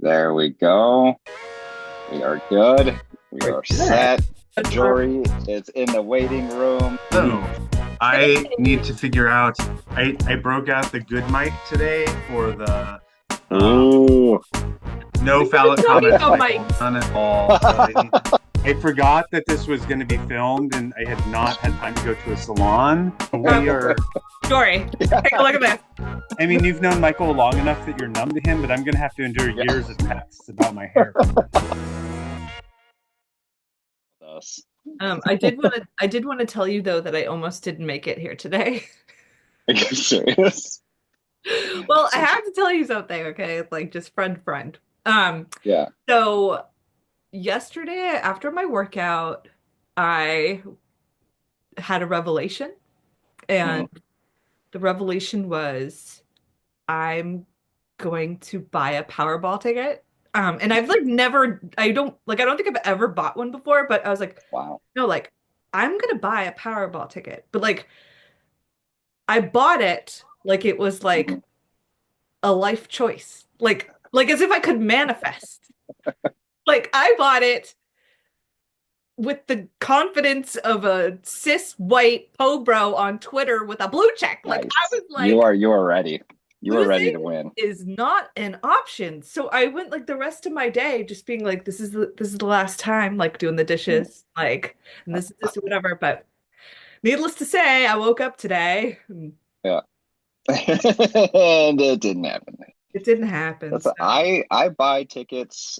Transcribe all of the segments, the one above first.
There we go. We are good. We are set. Jory is in the waiting room. So I need to figure out. I broke out the good mic today for the Ooh. no phallic comments no like none at all. I forgot that this was going to be filmed, and I had not had time to go to a salon. We are. Jory, take a look at this. I mean, you've known Michael long enough that you're numb to him, but I'm going to have to endure years of texts about my hair. I did want to tell you though that I almost didn't make it here today. Are you serious? Well, I have to tell you something, okay? Like just friend. Yeah. So yesterday after my workout, I had a revelation, and the revelation was I'm going to buy a Powerball ticket. And I've like never, I don't think I've ever bought one before, but I was like, Wow. no, like I'm gonna buy a Powerball ticket. But like I bought it like it was like a life choice. Like as if I could manifest. Like I bought it with the confidence of a cis white po bro on Twitter with a blue check. Like Nice. I was like, you are ready. You are ready to win. Is not an option. So I went like the rest of my day just being like, this is the last time, like doing the dishes, like, and this is whatever. But needless to say, I woke up today. Yeah. And it didn't happen. It didn't happen. So. I buy tickets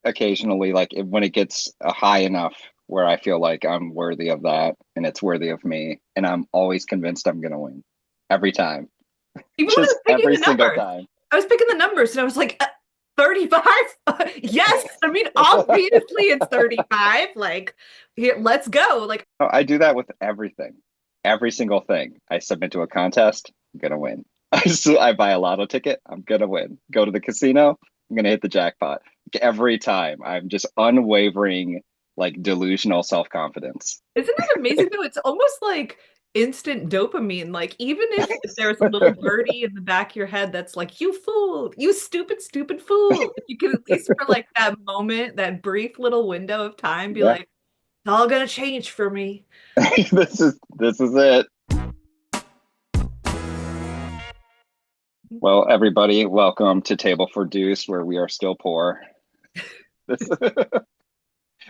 occasionally, like when it gets high enough where I feel like I'm worthy of that and it's worthy of me, and I'm always convinced I'm gonna win every time. Even when I was picking every the single numbers, time. I was picking the numbers and I was like, 35? Yes. I mean, obviously it's 35. Like, here, let's go. Like, I do that with everything. Every single thing I submit to a contest, I'm gonna win. I buy a lotto ticket, I'm gonna win. Go to the casino, I'm gonna hit the jackpot. Every time. I'm just unwavering, like delusional self-confidence. Isn't that amazing though? It's almost like instant dopamine. Like even if there's a little birdie in the back of your head that's like, you fool, you stupid fool. If you can at least for like that moment, that brief little window of time, be like, it's all gonna change for me. This is it. Well, everybody, welcome to Table for Deuce, where we are still poor.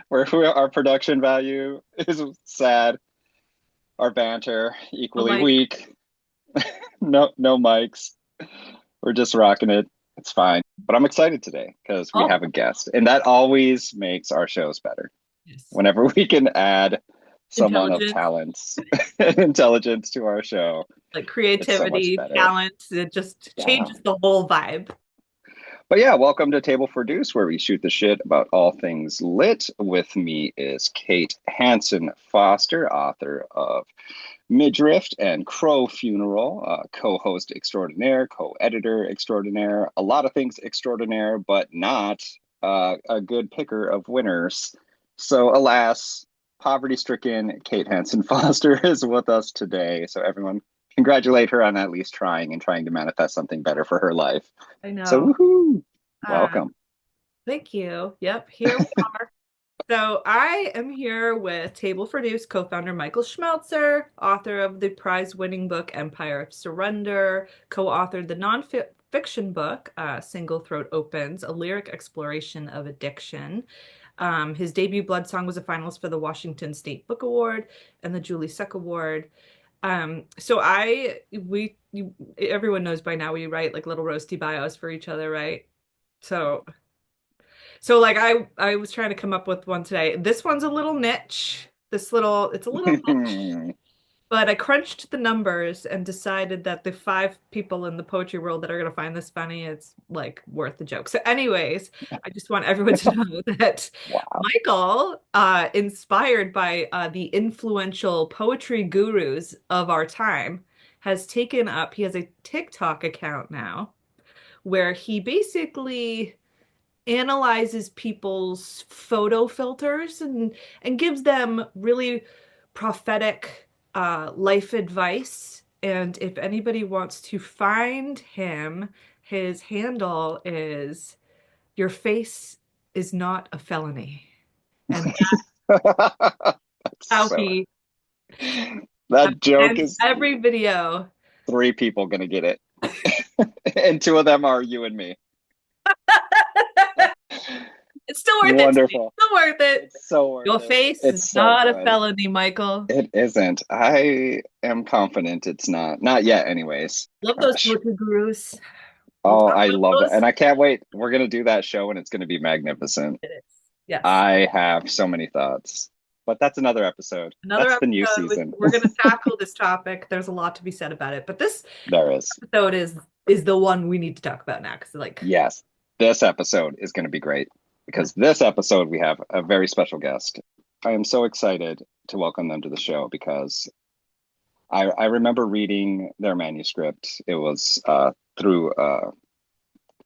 Where our production value is sad. Our banter equally weak. No mics. We're just rocking it. It's fine. But I'm excited today because we have a guest, and that always makes our shows better. Yes. Whenever we can add someone of talents and intelligence to our show. Like creativity, talent, it just changes the whole vibe. But yeah, welcome to Table for Deuce, where we shoot the shit about all things lit. With me is Kate Hanson Foster, author of Midriff and Crow Funeral, co-host extraordinaire, co-editor extraordinaire, a lot of things extraordinaire, but not a good picker of winners. So alas, poverty-stricken Kate Hanson Foster is with us today. So everyone, congratulate her on at least trying to manifest something better for her life. I know. So woohoo! Welcome. Thank you. Yep, here we are. So I am here with Table for Deuce co-founder Michael Schmeltzer, author of the prize-winning book Empire of Surrender, co-authored the non-fiction book Single Throat Opens, a lyric exploration of addiction. His debut Blood Song was a finalist for the Washington State Book Award and the Julie Suck Award. So everyone knows by now we write like little roasty bios for each other, right? So like I was trying to come up with one today. This one's a little niche. It's a little niche. But I crunched the numbers and decided that the 5 people in the poetry world that are going to find this funny, it's like worth the joke. So anyways, I just want everyone to know that Michael, inspired by the influential poetry gurus of our time, he has a TikTok account now where he basically analyzes people's photo filters and gives them really prophetic life advice. And if anybody wants to find him, his handle is your face is not a felony. And That's how so, he that joke ends is every video. 3 people gonna get it. And 2 of them are you and me. It's still worth it to me. Wonderful. Still worth it. It's so worth Your it. face It's is so not a good. felony, Michael. It isn't. I am confident it's not. Not yet, anyways. Love those Gosh. poetry gurus. We'll Oh, talk I about love that. those. And I can't wait. We're gonna do that show and it's gonna be magnificent. It is. Yes. I have so many thoughts. But that's another episode. Another That's the new episode. season. We're going to tackle this topic. There's a lot to be said about it, but this There is. episode is the one we need to talk about now. Because Yes, this episode is going to be great because this episode we have a very special guest. I am so excited to welcome them to the show because I remember reading their manuscript. It was through a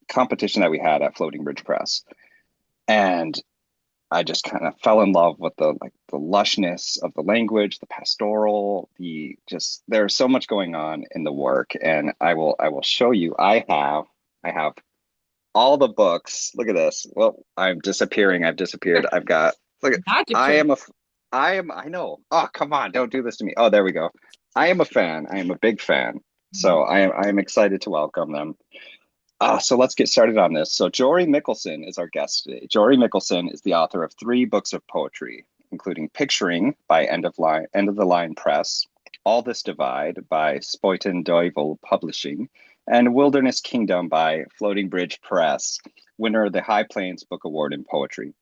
competition that we had at Floating Bridge Press, and I just kind of fell in love with the lushness of the language, the pastoral, there's so much going on in the work, and I will show you. I have all the books. Look at this. Well, I'm disappearing. I've disappeared. I've got look at I know. Oh, come on, don't do this to me. Oh, there we go. I am a fan. I am a big fan. So I am excited to welcome them. So let's get started on this. So Jory Mickelson is our guest today. Jory Mickelson is the author of 3 books of poetry, including Picturing by End of the Line Press, All This Divide by Spuyten Duyvil Publishing, and Wilderness Kingdom by Floating Bridge Press, winner of the High Plains Book Award in Poetry.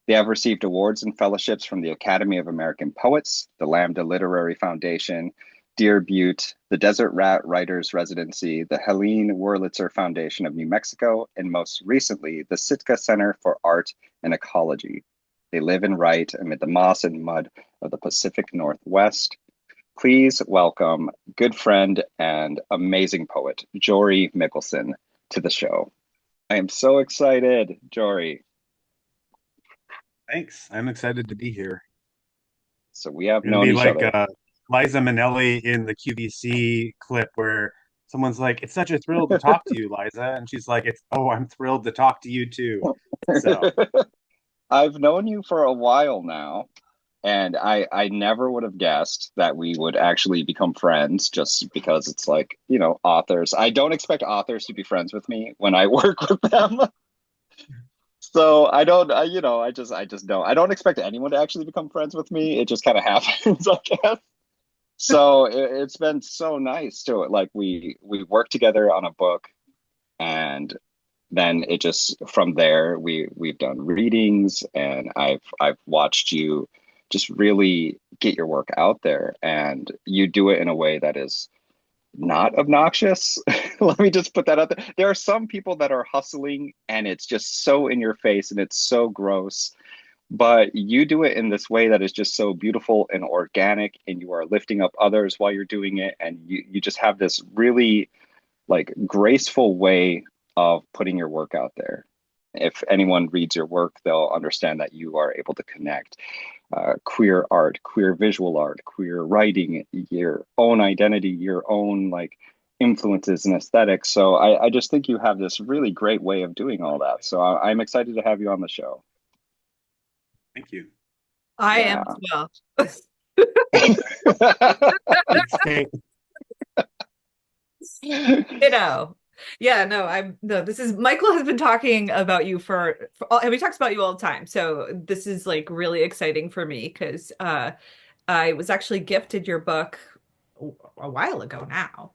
They have received awards and fellowships from the Academy of American Poets, the Lambda Literary Foundation, Dear Butte, the Desert Rat Writers Residency, the Helene Wurlitzer Foundation of New Mexico, and most recently, the Sitka Center for Art and Ecology. They live and write amid the moss and mud of the Pacific Northwest. Please welcome good friend and amazing poet, Jory Mickelson, to the show. I am so excited, Jory. Thanks. I'm excited to be here. So we have It'll known be each like other. Liza Minnelli in the QVC clip where someone's like, "It's such a thrill to talk to you, Liza," and she's like, I'm thrilled to talk to you too." So I've known you for a while now, and I never would have guessed that we would actually become friends just because it's like, authors. I don't expect authors to be friends with me when I work with them. So I don't, I just don't. I don't expect anyone to actually become friends with me. It just kind of happens, I guess. So it's been so nice to we worked together on a book, and then it just from there we've done readings, and I've watched you just really get your work out there, and you do it in a way that is not obnoxious. Let me just put that out there. There are some people that are hustling and it's just so in your face and it's so gross, but you do it in this way that is just so beautiful and organic, and you are lifting up others while you're doing it, and you just have this really graceful way of putting your work out there. If anyone reads your work, they'll understand that you are able to connect queer art, queer visual art, queer writing, your own identity, your own influences and aesthetics. So I just think you have this really great way of doing all that. So I'm excited to have you on the show. thank you. I am as well. Yeah, no, this is Michael has been talking about you and he talks about you all the time. So this is really exciting for me because I was actually gifted your book a while ago now.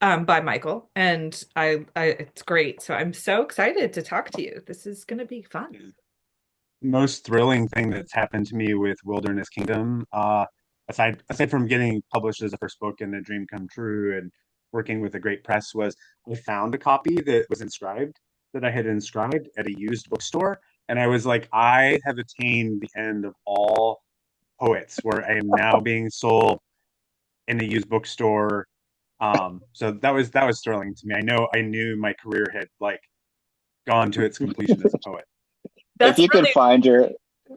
By Michael, and I it's great. So I'm so excited to talk to you. This is going to be fun. Most thrilling thing that's happened to me with Wilderness Kingdom, aside from getting published as a first book and a dream come true and working with a great press, was I found a copy that was inscribed, that I had inscribed at a used bookstore. And I was like, I have attained the end of all poets, where I am now being sold in a used bookstore. So that was thrilling to me. I knew my career had gone to its completion as a poet. If you could find your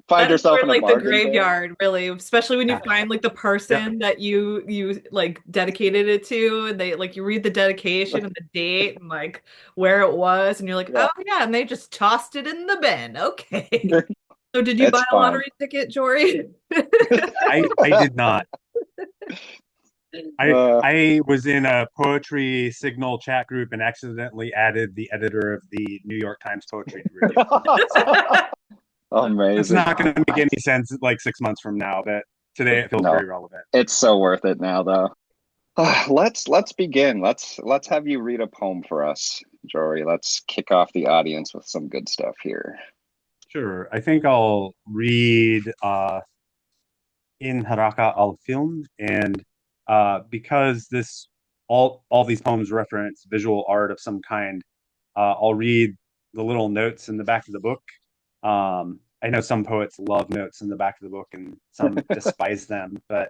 Find That is yourself more in a like the bargain bin. graveyard, really, especially when you Yeah. find like the Yeah. person that you like dedicated it to, and they like you read the dedication and the date and like where it was, and you're like, Yeah. oh yeah, and they just tossed it in the bin. Okay. So did you It's buy a fun. lottery ticket, Jory? I did not. Uh, I was in a poetry signal chat group and accidentally added the editor of the New York Times poetry review. So it's Amazing. not going to make any sense like 6 months from now, but today it feels No, very relevant. it's so worth it now, though. Let's begin. Let's have you read a poem for us, Jory. Let's kick off the audience with some good stuff here. Sure. I think I'll read In Haraka al Film, and because this all these poems reference visual art of some kind, I'll read the little notes in the back of the book. I know some poets love notes in the back of the book and some despise them, but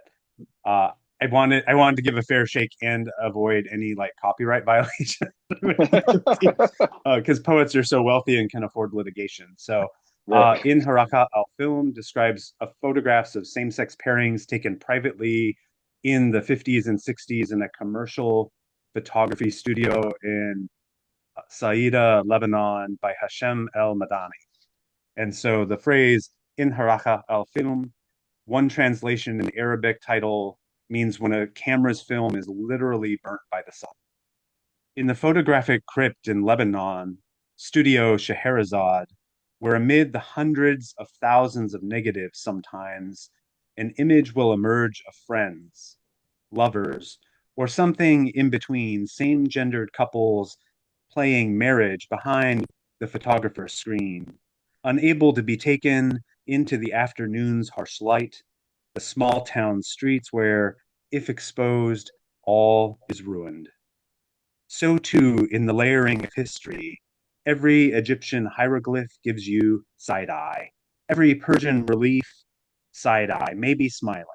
uh, I wanted to give a fair shake and avoid any like copyright violation because poets are so wealthy and can afford litigation. So Right. in Haraka al Film describes photographs of same-sex pairings taken privately in the 50s and 60s in a commercial photography studio in Saida, Lebanon by Hashem El Madani. And so the phrase in Haraka al Film, one translation in Arabic title means when a camera's film is literally burnt by the sun. In the photographic crypt in Lebanon, Studio Scheherazade, where amid the hundreds of thousands of negatives sometimes, an image will emerge of friends, lovers, or something in between same-gendered couples playing marriage behind the photographer's screen, unable to be taken into the afternoon's harsh light, the small town streets where, if exposed, all is ruined. So too in the layering of history, every Egyptian hieroglyph gives you side eye. Every Persian relief, side eye, maybe smiling.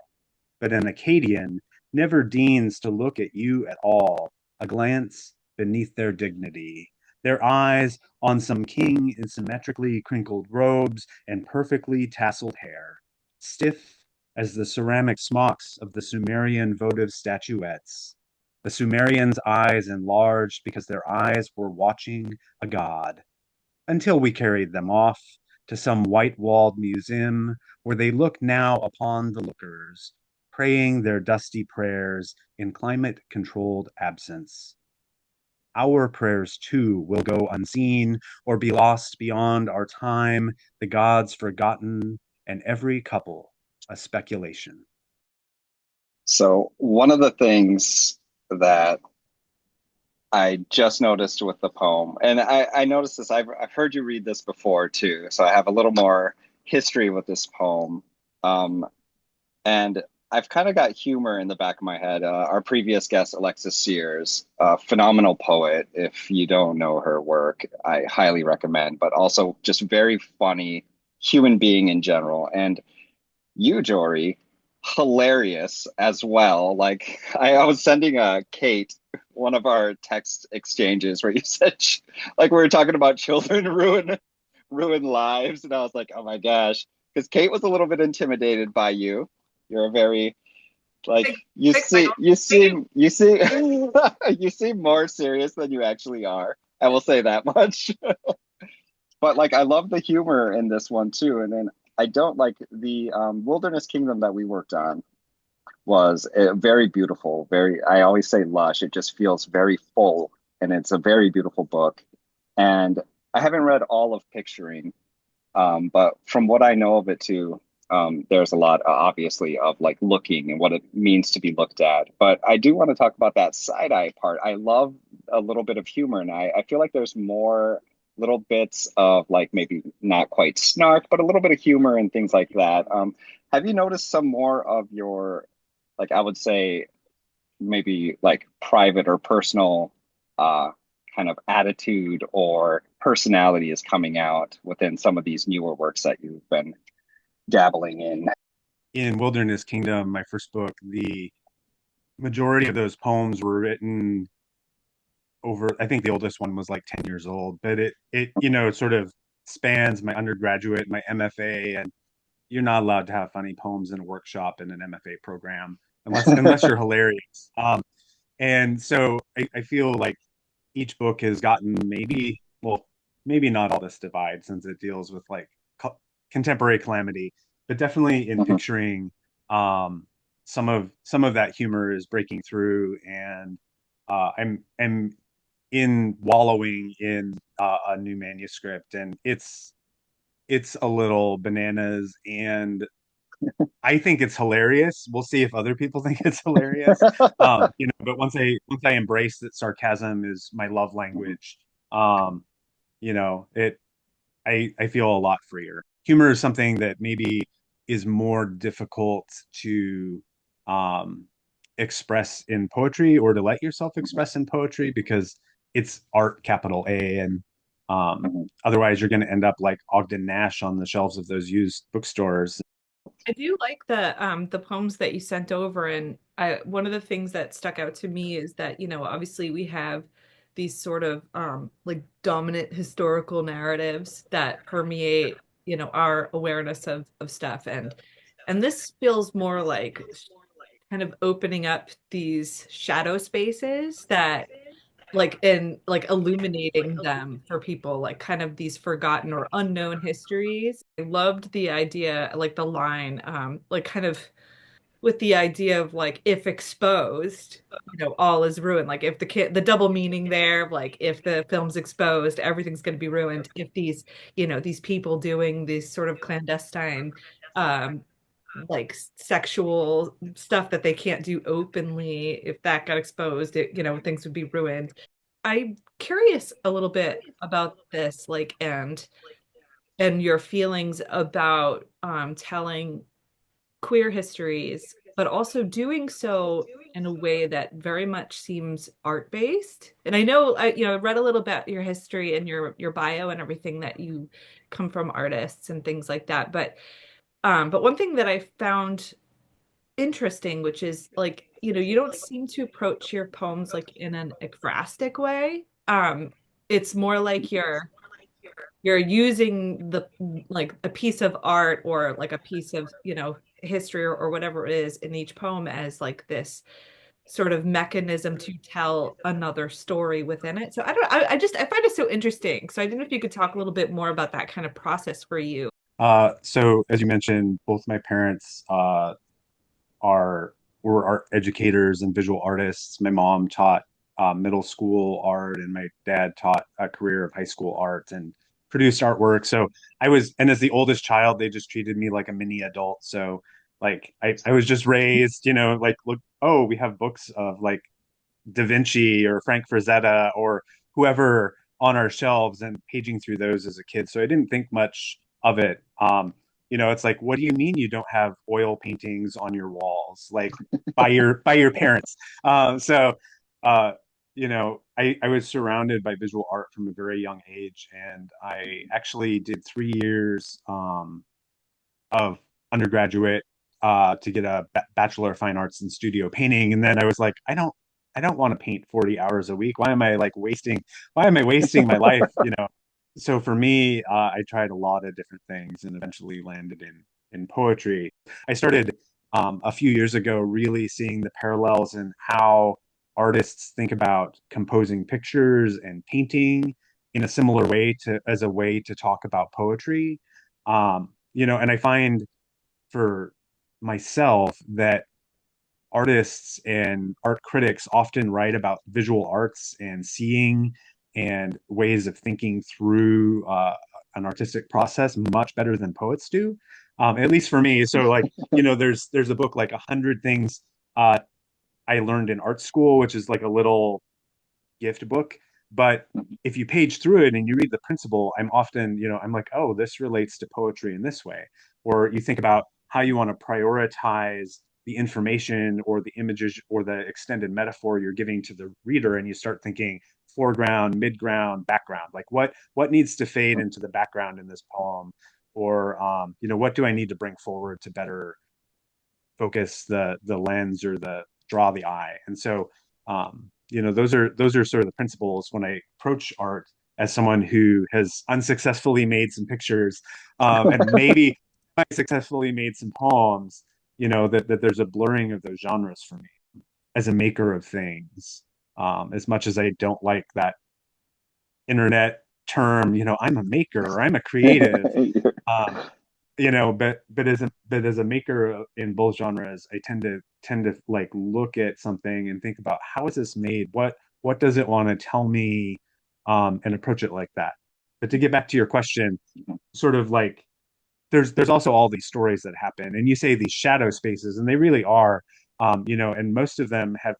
But an Akkadian never deigns to look at you at all, a glance beneath their dignity. Their eyes on some king in symmetrically crinkled robes and perfectly tasseled hair, stiff as the ceramic smocks of the Sumerian votive statuettes. The Sumerians' eyes enlarged because their eyes were watching a god, until we carried them off to some white-walled museum where they look now upon the lookers, praying their dusty prayers in climate-controlled absence. Our prayers, too, will go unseen or be lost beyond our time, the gods forgotten, and every couple a speculation. So one of the things that I just noticed with the poem, and I noticed this, I've heard you read this before too, so I have a little more history with this poem. Um, and I've kind of got humor in the back of my head. Our previous guest, Alexis Sears, a phenomenal poet. If you don't know her work, I highly recommend, but also just very funny human being in general. And you, Jory, hilarious as well. Like I was sending Kate one of our text exchanges where you said like we were talking about children ruin lives, and I was like, oh my gosh, because Kate was a little bit intimidated by you. You're a very like you seem you seem more serious than you actually are. I will say that much. But like I love the humor in this one too. And then I don't like the Wilderness Kingdom that we worked on was very beautiful. Very, I always say lush. It just feels very full, and it's a very beautiful book. And I haven't read all of Picturing, but from what I know of it too, there's a lot, obviously, of like looking and what it means to be looked at. But I do want to talk about that side eye part. I love a little bit of humor, and I feel like there's more little bits of like maybe not quite snark, but a little bit of humor and things like that. Have you noticed some more of your, like, I would say, maybe like private or personal uh, kind of attitude or personality is coming out within some of these newer works that you've been dabbling in? In Wilderness Kingdom, my first book, the majority of those poems were written over, I think the oldest one was like 10 years old, but it sort of spans my undergraduate, my MFA, and you're not allowed to have funny poems in a workshop in an MFA program unless you're hilarious. And so I feel like each book has gotten maybe not all this divide since it deals with like contemporary calamity, but definitely in Mhm. picturing um, some of that humor is breaking through, and I'm in wallowing in a new manuscript, and it's a little bananas, and I think it's hilarious. We'll see if other people think it's hilarious. But once I embrace that sarcasm is my love Mhm. language, um, it I feel a lot freer. Humor is something that maybe is more difficult to um, express in poetry, or to let yourself Mhm. express in poetry, because it's art, capital A, and Mhm. otherwise you're going to end up like Ogden Nash on the shelves of those used bookstores. I do like the poems that you sent over, and one of the things that stuck out to me is that, obviously we have these sort of like dominant historical narratives that permeate, our awareness of stuff, and this feels more like kind of opening up these shadow spaces that like illuminating them for people, like kind of these forgotten or unknown histories. I loved the idea, like the line, like kind of with the idea of like if exposed, all is ruined. Like if the double meaning there, like if the film's exposed, everything's going to be ruined. If these people doing these sort of clandestine um like sexual stuff that they can't do openly, if that got exposed, things would be ruined. I'm curious a little bit about this, like, and your feelings about telling queer histories, but also doing so in a way that very much seems art based. And I know I read a little bit your history and your bio and everything, that you come from artists and things like that. But one thing that I found interesting, which is like, you don't seem to approach your poems like in an ekphrastic way. It's more like you're using the like a piece of art or like a piece of, history or whatever it is in each poem as like this sort of mechanism to tell another story within it. So I find it so interesting. So I don't know if you could talk a little bit more about that kind of process for you. So as you mentioned, both my parents are were art educators and visual artists. My mom taught middle school art, and my dad taught a career of high school art and produced artwork. So and as the oldest child, they just treated me like a mini adult. So like I was just raised, like, look, oh, we have books of like Da Vinci or Frank Frazetta or whoever on our shelves, and paging through those as a kid. So I didn't think much of it. It's like, what do you mean you don't have oil paintings on your walls, like by your parents? So, I was surrounded by visual art from a very young age, and I actually did 3 years of undergraduate to get a bachelor of fine arts in studio painting, and then I was like, I don't want to paint 40 hours a week. Why am I wasting my life? So for me, I tried a lot of different things and eventually landed in poetry. I started a few years ago really seeing the parallels in how artists think about composing pictures and painting in a similar way to as a way to talk about poetry. And I find for myself that artists and art critics often write about visual arts and seeing and ways of thinking through an artistic process much better than poets do, at least for me. So, like, there's a book like 100 Things uh, I Learned in Art School, which is like a little gift book. But if you page through it and you read the principle, I'm like, oh, this relates to poetry in this way. Or you think about how you want to prioritize the information or the images or the extended metaphor you're giving to the reader, and you start thinking foreground, midground, background. Like what needs to fade into the background in this poem, or what do I need to bring forward to better focus the lens or the draw the eye. And so those are sort of the principles when I approach art as someone who has unsuccessfully made some pictures, and I successfully made some poems, that there's a blurring of those genres for me as a maker of things. As much as I don't like that internet term, I'm a maker or I'm a creative. Um, but as a maker in both genres, I tend to like look at something and think about how is this made? What does it want to tell me? And approach it like that. But to get back to your question, sort of like there's also all these stories that happen, and you say these shadow spaces, and they really are, and most of them have.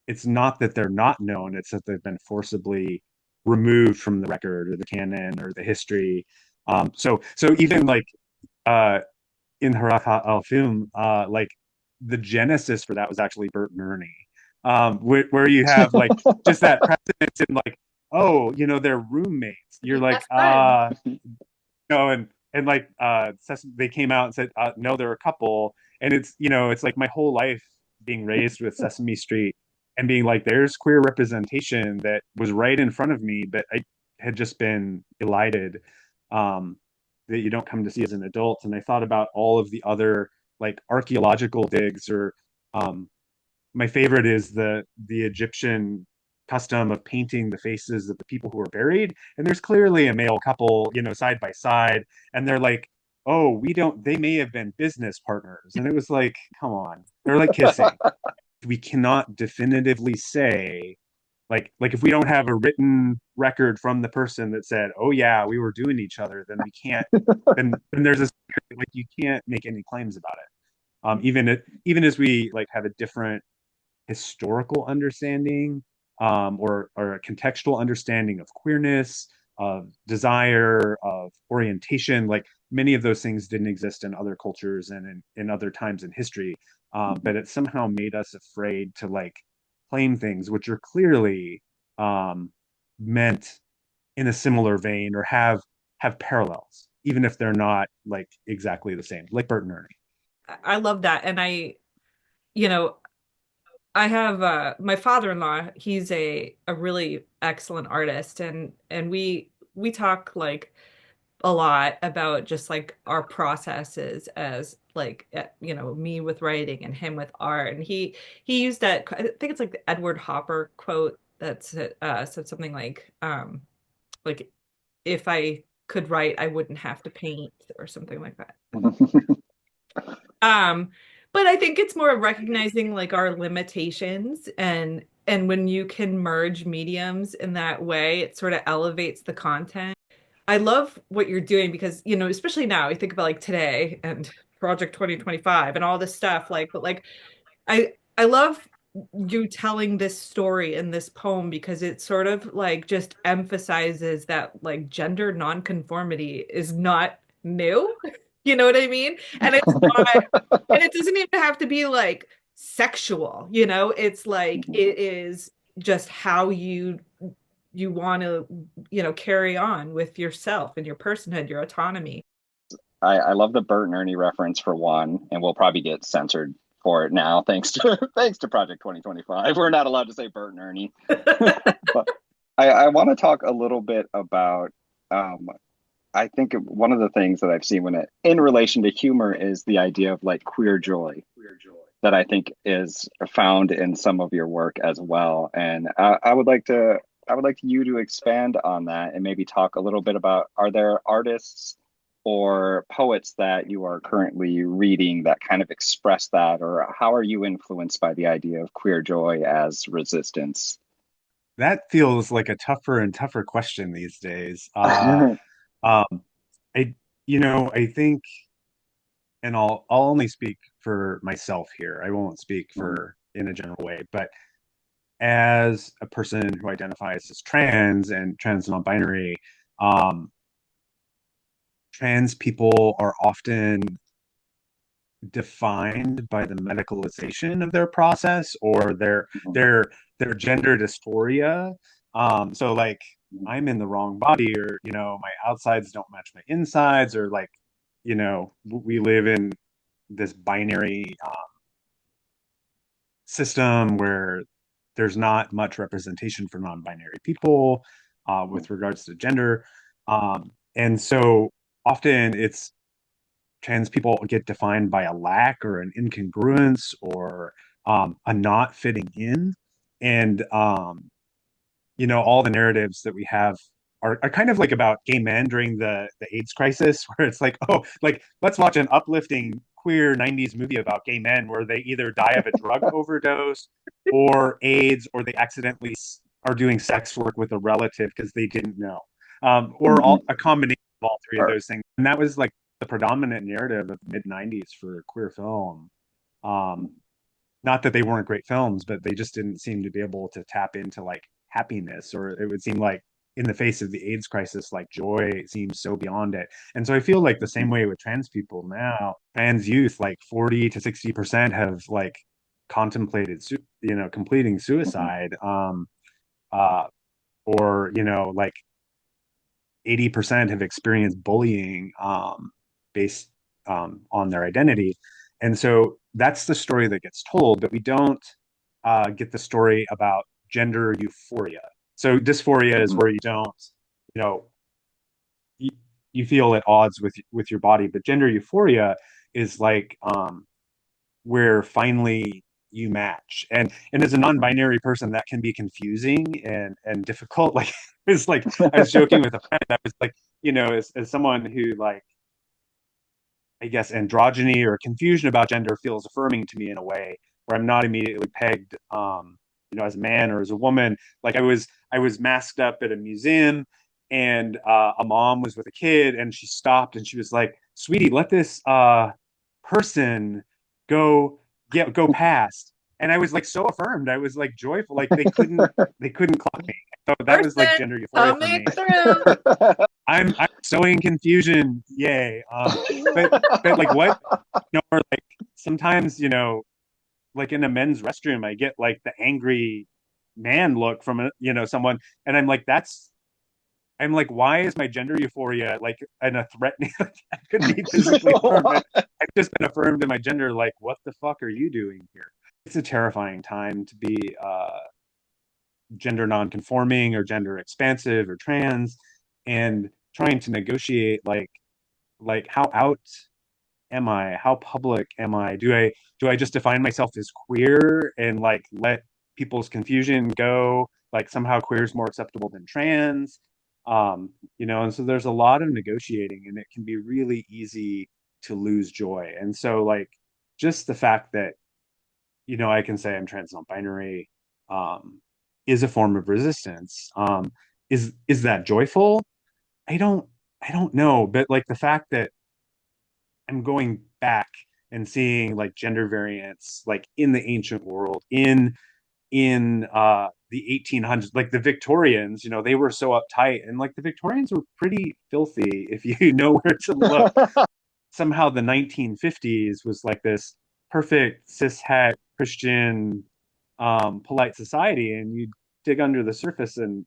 It's not that they're not known; it's that they've been forcibly removed from the record or the canon or the history. So even like uh, in Haraka al Film, like the genesis for that was actually Bert and Ernie, where you have like just that precedence in like, oh, they're roommates. You're like, Best friend. and like they came out and said, no, they're a couple, and it's like my whole life being raised with Sesame Street and being like, there's queer representation that was right in front of me, but I had just been elided. Um, that you don't come to see as an adult. And I thought about all of the other like archaeological digs, or my favorite is the Egyptian custom of painting the faces of the people who are buried. And there's clearly a male couple, side by side, and they're like, oh, we don't, they may have been business partners. And it was like, come on, they're like kissing. We cannot definitively say like if we don't have a written record from the person that said, oh yeah, we were doing each other, then we can't, then there's this, like you can't make any claims about it. Even as we like have a different historical understanding, or a contextual understanding of queerness, of desire, of orientation. Like many of those things didn't exist in other cultures and in other times in history. But it somehow made us afraid to like claim things which are clearly meant in a similar vein or have parallels, even if they're not like exactly the same, like Bert and Ernie. I love that. And you know, I have my father-in-law, he's a really excellent artist, and we talk like a lot about just like our processes as like me with writing and him with art. And he used that, I think it's like the Edward Hopper quote that's said something like if I could write I wouldn't have to paint or something like that. Um, but I think it's more recognizing like our limitations, and when you can merge mediums in that way, it sort of elevates the content. I love what you're doing because, especially now, I think about like today and Project 2025 and all this stuff, but like I love you telling this story in this poem because it sort of like just emphasizes that like gender nonconformity is not new. You know what I mean? And it's not, and it doesn't even have to be like sexual, it's like it is just how you want to, carry on with yourself and your personhood, your autonomy. I love the Bert and Ernie reference for one, and we'll probably get censored for it now, thanks to thanks to Project 2025. We're not allowed to say Bert and Ernie. But I want to talk a little bit about I think one of the things that I've seen in relation to humor is the idea of like queer joy that I think is found in some of your work as well. And I would like you to expand on that and maybe talk a little bit about, are there artists or poets that you are currently reading that kind of express that, or how are you influenced by the idea of queer joy as resistance? That feels like a tougher and tougher question these days. Um, I, I think, and I'll only speak for myself here. I won't speak for in a general way, but as a person who identifies as trans and trans non-binary, um, trans people are often defined by the medicalization of their process or their gender dysphoria. So like I'm in the wrong body, or my outsides don't match my insides, or like we live in this binary system where there's not much representation for non-binary people with regards to gender. And so often trans people get defined by a lack or an incongruence or a not fitting in. And all the narratives that we have are kind of like about gay men during the AIDS crisis, where it's like, oh, like let's watch an uplifting queer 90s movie about gay men where they either die of a drug overdose or AIDS, or they accidentally are doing sex work with a relative because they didn't know, or a combination of all three of those things. And that was like the predominant narrative of the mid 90s for queer film. Um, Not that they weren't great films, but they just didn't seem to be able to tap into like happiness, or it would seem like in the face of the AIDS crisis, like joy seems so beyond it. And so I feel like the same way with trans people now, trans youth, like 40 to 60% have like contemplated, completing suicide, uh, or, like 80% have experienced bullying, based, on their identity. And so that's the story that gets told, but we don't get the story about gender euphoria. So dysphoria is where you don't, you know, you, you feel at odds with your body, but gender euphoria is like, where finally you match. And as a non-binary person, that can be confusing and difficult. Like it's like I was joking with a friend. I was like, as someone who like, I guess androgyny or confusion about gender feels affirming to me in a way where I'm not immediately pegged, as a man or as a woman. Like I was masked up at a museum, and a mom was with a kid, and she stopped and she was like, "Sweetie, let this person go past." And I was like so affirmed. I was like joyful. Like they couldn't clock me. So that was like Person gender euphoria for coming me. through. I'm sowing confusion. Yay. But like what, or like sometimes, like in a men's restroom, I get like the angry man look from someone, and I'm like, why is my gender euphoria like in a threatening? I could be physically harmed, but I've just been affirmed in my gender. Like, what the fuck are you doing here? It's a terrifying time to be gender non-conforming or gender expansive or trans, and trying to negotiate like how out am I? How public am I? Do I just define myself as queer and like let people's confusion go? Like somehow queer is more acceptable than trans. And so there's a lot of negotiating, and it can be really easy to lose joy. And so like just the fact that, I can say I'm trans non-binary, um, is a form of resistance. Is that joyful? I don't I don't know, but like the fact that I'm going back and seeing like gender variants like in the ancient world, in the 1800s, like the Victorians, they were so uptight, and like the Victorians were pretty filthy if you know where to look. Somehow the 1950s was like this perfect cishet Christian, polite society, and you dig under the surface and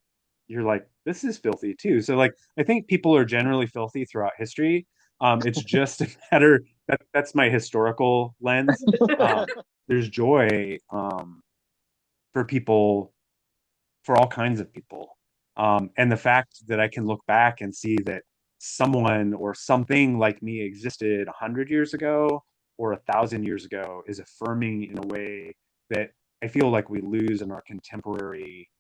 you're like, this is filthy too. So like I think people are generally filthy throughout history. It's just a matter that's my historical lens. There's joy, for people, for all kinds of people. And the fact that I can look back and see that someone or something like me existed 100 years ago or 1,000 years ago is affirming in a way that I feel like we lose in our contemporary,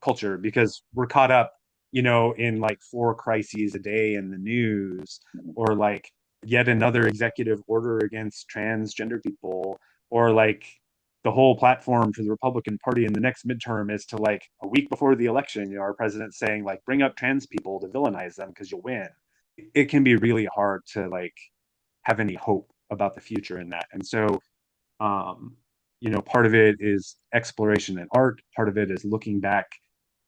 culture, because we're caught up, in like 4 crises a day in the news, or like yet another executive order against transgender people, or like the whole platform for the Republican Party in the next midterm is to like a week before the election, our president's saying like bring up trans people to villainize them because you'll win. It can be really hard to like have any hope about the future in that. And so, um, part of it is exploration and art. Part of it is looking back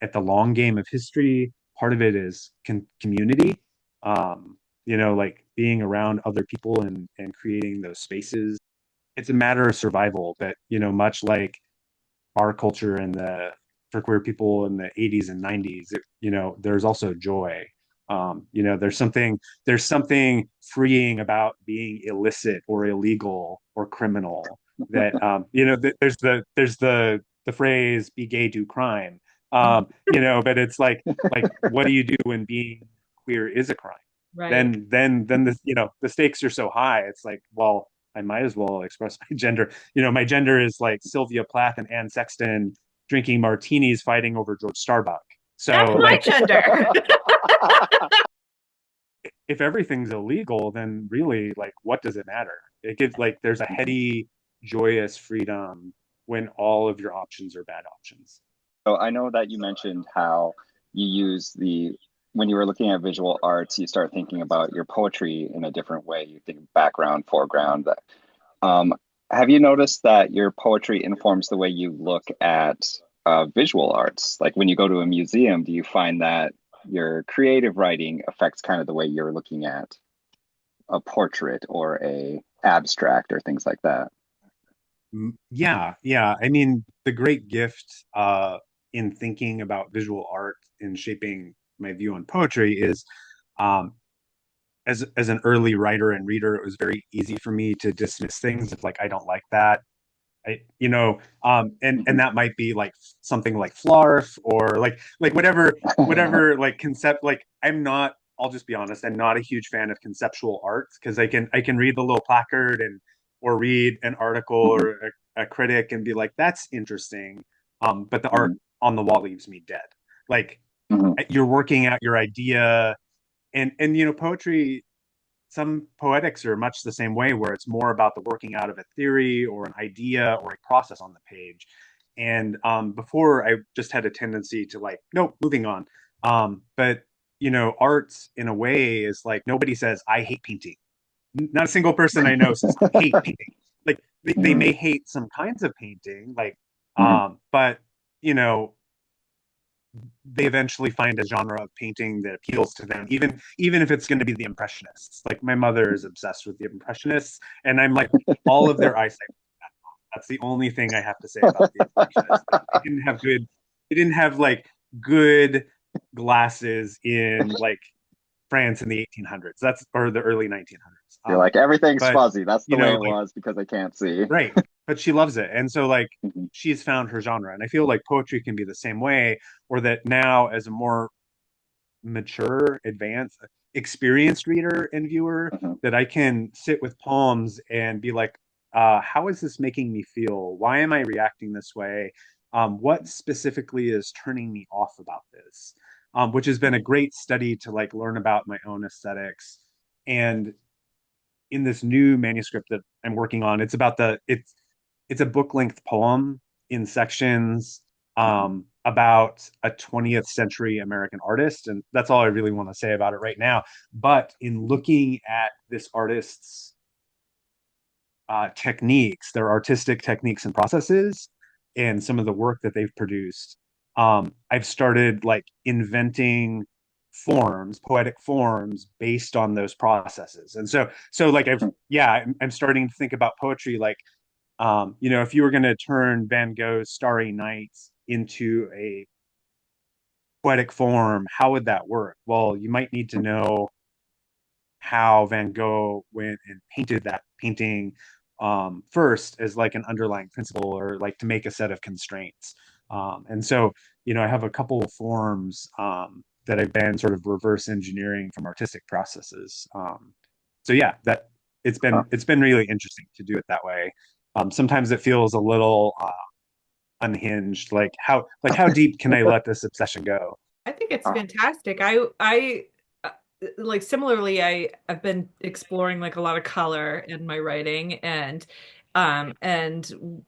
at the long game of history. Part of it is community. Like being around other people and creating those spaces. It's a matter of survival, but much like our culture and the for queer people in the 80s and 90s, there's also joy. There's something freeing about being illicit or illegal or criminal. That there's the phrase "be gay, do crime." But it's like what do you do when being queer is a crime? Right. then the the stakes are so high. It's like, well, I might as well express my gender. My gender is like Sylvia Plath and Anne Sexton drinking martinis, fighting over George Starbuck. That's So my like, gender. if everything's illegal, then really, like, what does it matter? It gives, like, there's a heady, joyous freedom when all of your options are bad options. So I know that you mentioned how you use when you were looking at visual arts, you start thinking about your poetry in a different way. You think background, foreground. Um, have you noticed that your poetry informs the way you look at visual arts? Like when you go to a museum, do you find that your creative writing affects kind of the way you're looking at a portrait or a abstract or things like that? Yeah, yeah. I mean, the great gift in thinking about visual art and shaping my view on poetry is um, as an early writer and reader, it was very easy for me to dismiss things. It's like, I don't like that. And Mhm. that might be like something like flarf or like whatever like concept. Like, I'm not. I'll just be honest. I'm not a huge fan of conceptual art because I can read the little placard and or read an article Mhm. or a critic and be like, that's interesting. But the art Mhm. on the wall leaves me dead. Like, Mhm. you're working out your idea, and poetry, some poetics are much the same way, where it's more about the working out of a theory or an idea or a process on the page. And before, I just had a tendency to like, nope, moving on. But arts in a way is like, nobody says I hate painting. Not a single person I know says I hate painting. Like, they Mhm. may hate some kinds of painting, like, Mhm. but you know they eventually find a genre of painting that appeals to them, even if it's going to be the Impressionists. Like, my mother is obsessed with the Impressionists, and I'm like, all of their eyesight. That's the only thing I have to say about the Impressionists. Like, they didn't have like good glasses in like France in the 1800s. That's or the early 1900s. You're like, everything's But fuzzy. That's the way it like, was because I can't see. right. But she loves it. And so, like, Mhm. she's found her genre. And I feel like poetry can be the same way, or that now, as a more mature, advanced, experienced reader and viewer, Mhm. that I can sit with poems and be like, how is this making me feel? Why am I reacting this way? What specifically is turning me off about this? Which has been a great study to like learn about my own aesthetics. And in this new manuscript that I'm working on, it's a book length poem in sections Mhm. about a 20th century American artist. And that's all I really want to say about it right now. But in looking at this artist's techniques, their artistic techniques and processes, and some of the work that they've produced, I've started like inventing forms, poetic forms based on those processes. And so like I'm starting to think about poetry like, if you were going to turn Van Gogh's Starry Nights into a poetic form, how would that work? Well, you might need to know how Van Gogh went and painted that painting first as like an underlying principle, or like to make a set of constraints. And so, I have a couple of forms that I've been sort of reverse engineering from artistic processes. So yeah, that Huh. it's been really interesting to do it that way. Sometimes it feels a little unhinged, like how deep can I let this obsession go? I think it's Huh. fantastic. Uh, like similarly, I've been exploring like a lot of color in my writing, and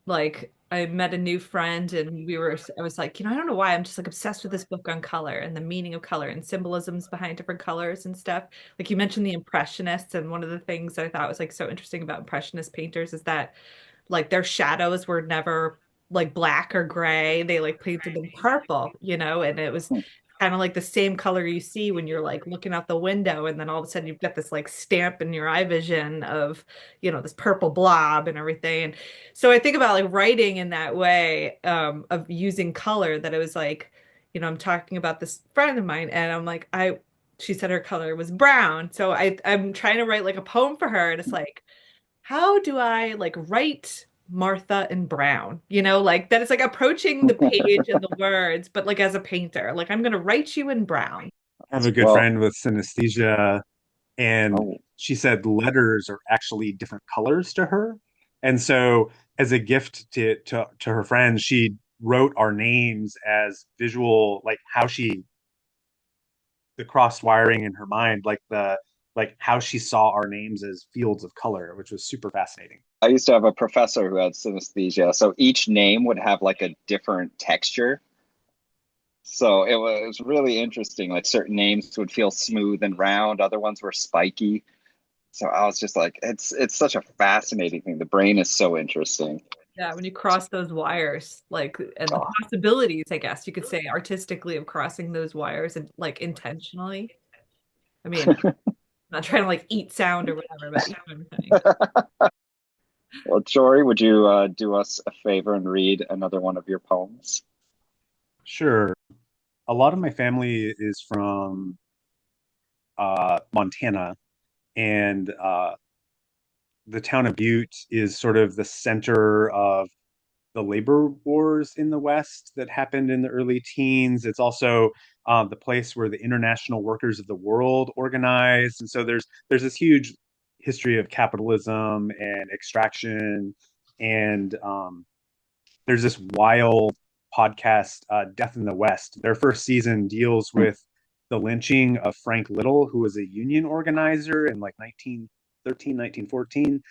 like I met a new friend, and I was like, I don't know why I'm just like obsessed with this book on color and the meaning of color and symbolisms behind different colors and stuff. Like, you mentioned the Impressionists, and one of the things that I thought was like so interesting about Impressionist painters is that like their shadows were never like black or gray. They like painted them purple, and it was Hmm. kind of like the same color you see when you're like looking out the window, and then all of a sudden you've got this like stamp in your eye vision of, this purple blob and everything. And so I think about like writing in that way, of using color, that it was like, I'm talking about this friend of mine, and I'm like, she said her color was brown. So I'm trying to write like a poem for her, and it's like, how do I like write Martha and Brown? Like that it's like approaching the page and the words, but like as a painter, like I'm gonna write you in brown. I have a good Well, friend with synesthesia. And Oh, she said letters are actually different colors to her. And so as a gift to her friends, she wrote our names as visual, like how she the cross wiring in her mind, like how she saw our names as fields of color, which was super fascinating. I used to have a professor who had synesthesia, so each name would have like a different texture. So it was really interesting. Like certain names would feel smooth and round, other ones were spiky. So I was just like, it's such a fascinating thing. The brain is so interesting. Yeah, when you cross those wires, like, and the Oh. possibilities, I guess you could say artistically of crossing those wires and like intentionally. I mean, I'm not trying to like eat sound or whatever, but you know what I'm saying. Well, Jory, would you do us a favor and read another one of your poems? Sure. A lot of my family is from Montana, and the town of Butte is sort of the center of the labor wars in the West that happened in the early teens. It's also the place where the International Workers of the World organized, and so there's this huge history of capitalism and extraction, and there's this wild podcast, Death in the West. Their first season deals with the lynching of Frank Little, who was a union organizer in like 1913, 1914,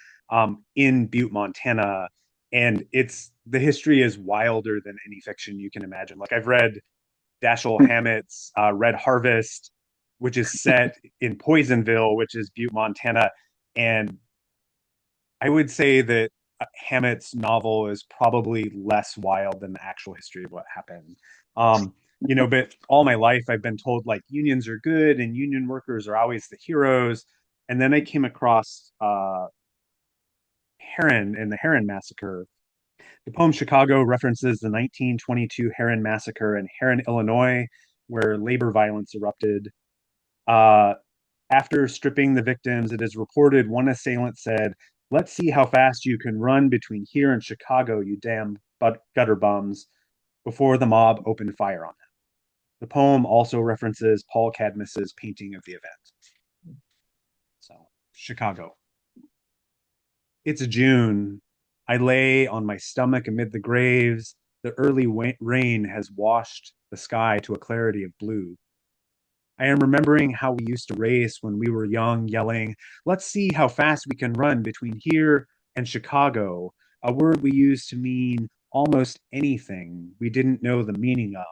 in Butte, Montana. And the history is wilder than any fiction you can imagine. Like I've read Dashiell Hammett's Red Harvest, which is set in Poisonville, which is Butte, Montana. And I would say that Hammett's novel is probably less wild than the actual history of what happened. Um, but all my life I've been told like unions are good and union workers are always the heroes. And then I came across Heron and the Heron Massacre. The poem Chicago references the 1922 Heron Massacre in Heron, Illinois, where labor violence erupted. Uh, After stripping the victims, it is reported one assailant said, "Let's see how fast you can run between here and Chicago, you damn gutter bums," before the mob opened fire on them. The poem also references Paul Cadmus's painting of the event. So, Chicago. It's June. I lay on my stomach amid the graves. The early rain has washed the sky to a clarity of blue. I am remembering how we used to race when we were young, yelling, "Let's see how fast we can run between here and Chicago," a word we used to mean almost anything we didn't know the meaning of.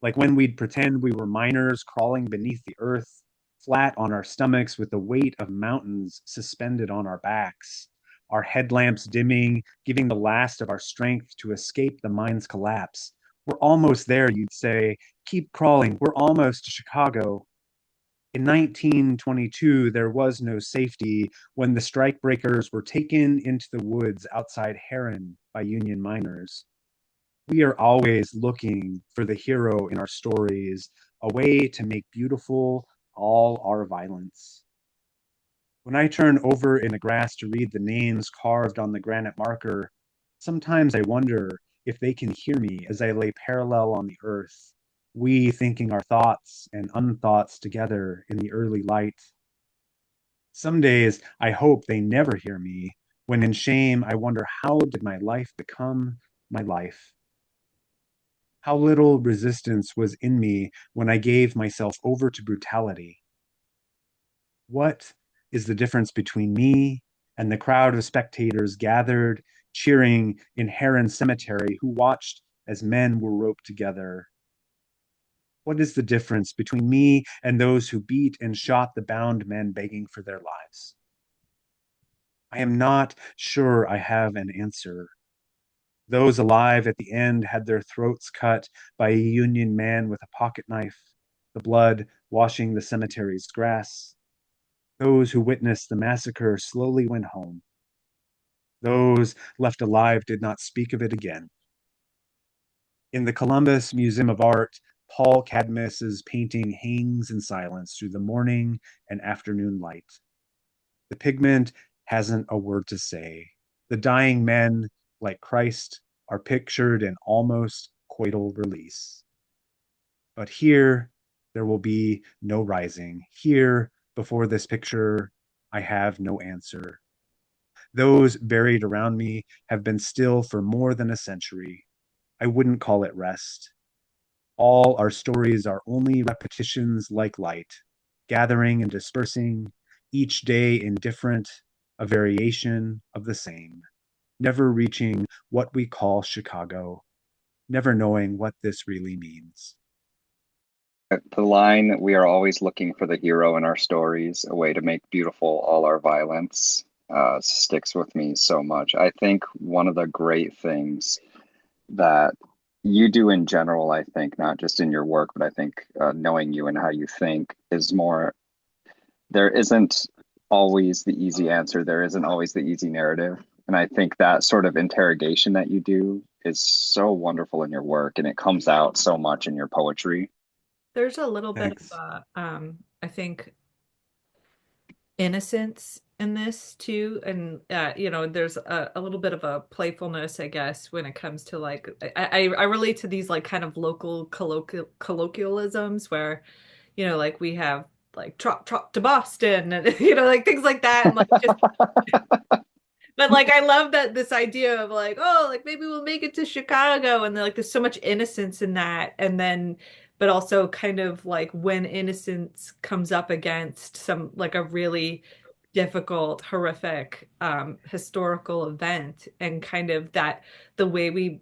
Like when we'd pretend we were miners crawling beneath the earth, flat on our stomachs with the weight of mountains suspended on our backs, our headlamps dimming, giving the last of our strength to escape the mine's collapse. "We're almost there," you'd say. "Keep crawling. We're almost to Chicago." In 1922, there was no safety when the strikebreakers were taken into the woods outside Heron by Union miners. We are always looking for the hero in our stories, a way to make beautiful all our violence. When I turn over in the grass to read the names carved on the granite marker, sometimes I wonder if they can hear me as I lay parallel on the earth, we thinking our thoughts and unthoughts together in the early light. Some days I hope they never hear me, when in shame I wonder how did my life become my life? How little resistance was in me when I gave myself over to brutality. What is the difference between me and the crowd of spectators gathered, cheering in Heron Cemetery, who watched as men were roped together? What is the difference between me and those who beat and shot the bound men begging for their lives? I am not sure I have an answer. Those alive at the end had their throats cut by a Union man with a pocket knife, the blood washing the cemetery's grass. Those who witnessed the massacre slowly went home. Those left alive did not speak of it again. In the Columbus Museum of Art, Paul Cadmus's painting hangs in silence through the morning and afternoon light. The pigment hasn't a word to say. The dying men, like Christ, are pictured in almost coital release. But here, there will be no rising. Here, Before this picture, I have no answer. Those buried around me have been still for more than a century. I wouldn't call it rest. All our stories are only repetitions like light, gathering and dispersing, each day indifferent, a variation of the same, never reaching what we call Chicago, never knowing what this really means. The line, we are always looking for the hero in our stories, a way to make beautiful all our violence, sticks with me so much. I think one of the great things that you do in general, I think, not just in your work, but I think knowing you and how you think is more, there isn't always the easy answer, there isn't always the easy narrative. And I think that sort of interrogation that you do is so wonderful in your work, and it comes out so much in your poetry. There's a little bit Thanks. of I think innocence in this too, and there's a little bit of a playfulness, I guess, when it comes to like I relate to these like kind of local colloquialisms where like we have like trot to Boston and like things like that, and like just but like I love that this idea of like, oh, like maybe we'll make it to Chicago, and then, like there's so much innocence in that, and then but also kind of like when innocence comes up against some like a really difficult, horrific historical event, and kind of that the way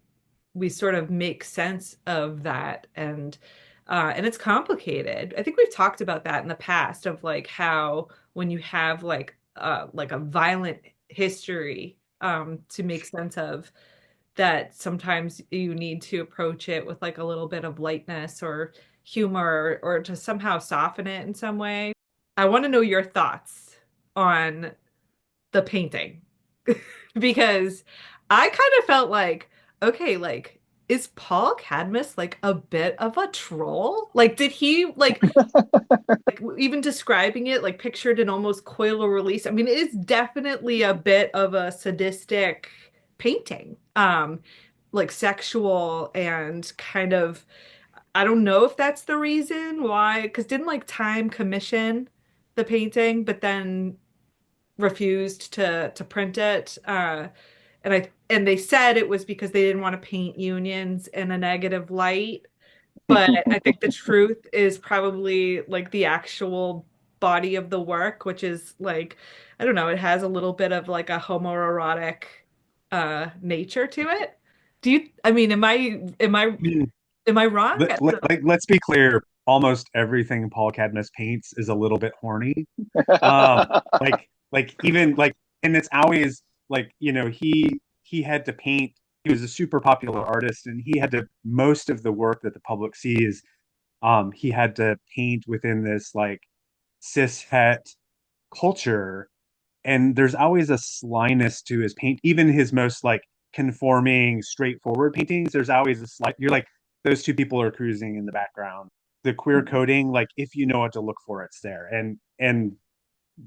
we sort of make sense of that, and it's complicated. I think we've talked about that in the past of like how when you have like a violent history to make sense of that, sometimes you need to approach it with like a little bit of lightness or humor, or to somehow soften it in some way. I want to know your thoughts on the painting because I kind of felt like, okay, like, is Paul Cadmus like a bit of a troll? Like, did he like even describing it, like pictured an almost coital release? I mean, it is definitely a bit of a sadistic painting, like sexual and kind of. I don't know if that's the reason why, because didn't like Time commission the painting, but then refused to print it. And they said it was because they didn't want to paint unions in a negative light. But I think the truth is probably like the actual body of the work, which is like, I don't know, it has a little bit of like a homoerotic nature to it. Do you, I mean, I mean, am I wrong? let's be clear. Almost everything Paul Cadmus paints is a little bit horny. Even like, and it's always like, he had to paint. He was a super popular artist, and he had to most of the work that the public sees. He had to paint within this like cis het culture, and there's always a slyness to his paint. Even his most like conforming, straightforward paintings, there's always a slight. You're like, those two people are cruising in the background. The queer coding, like if you know what to look for, it's there. And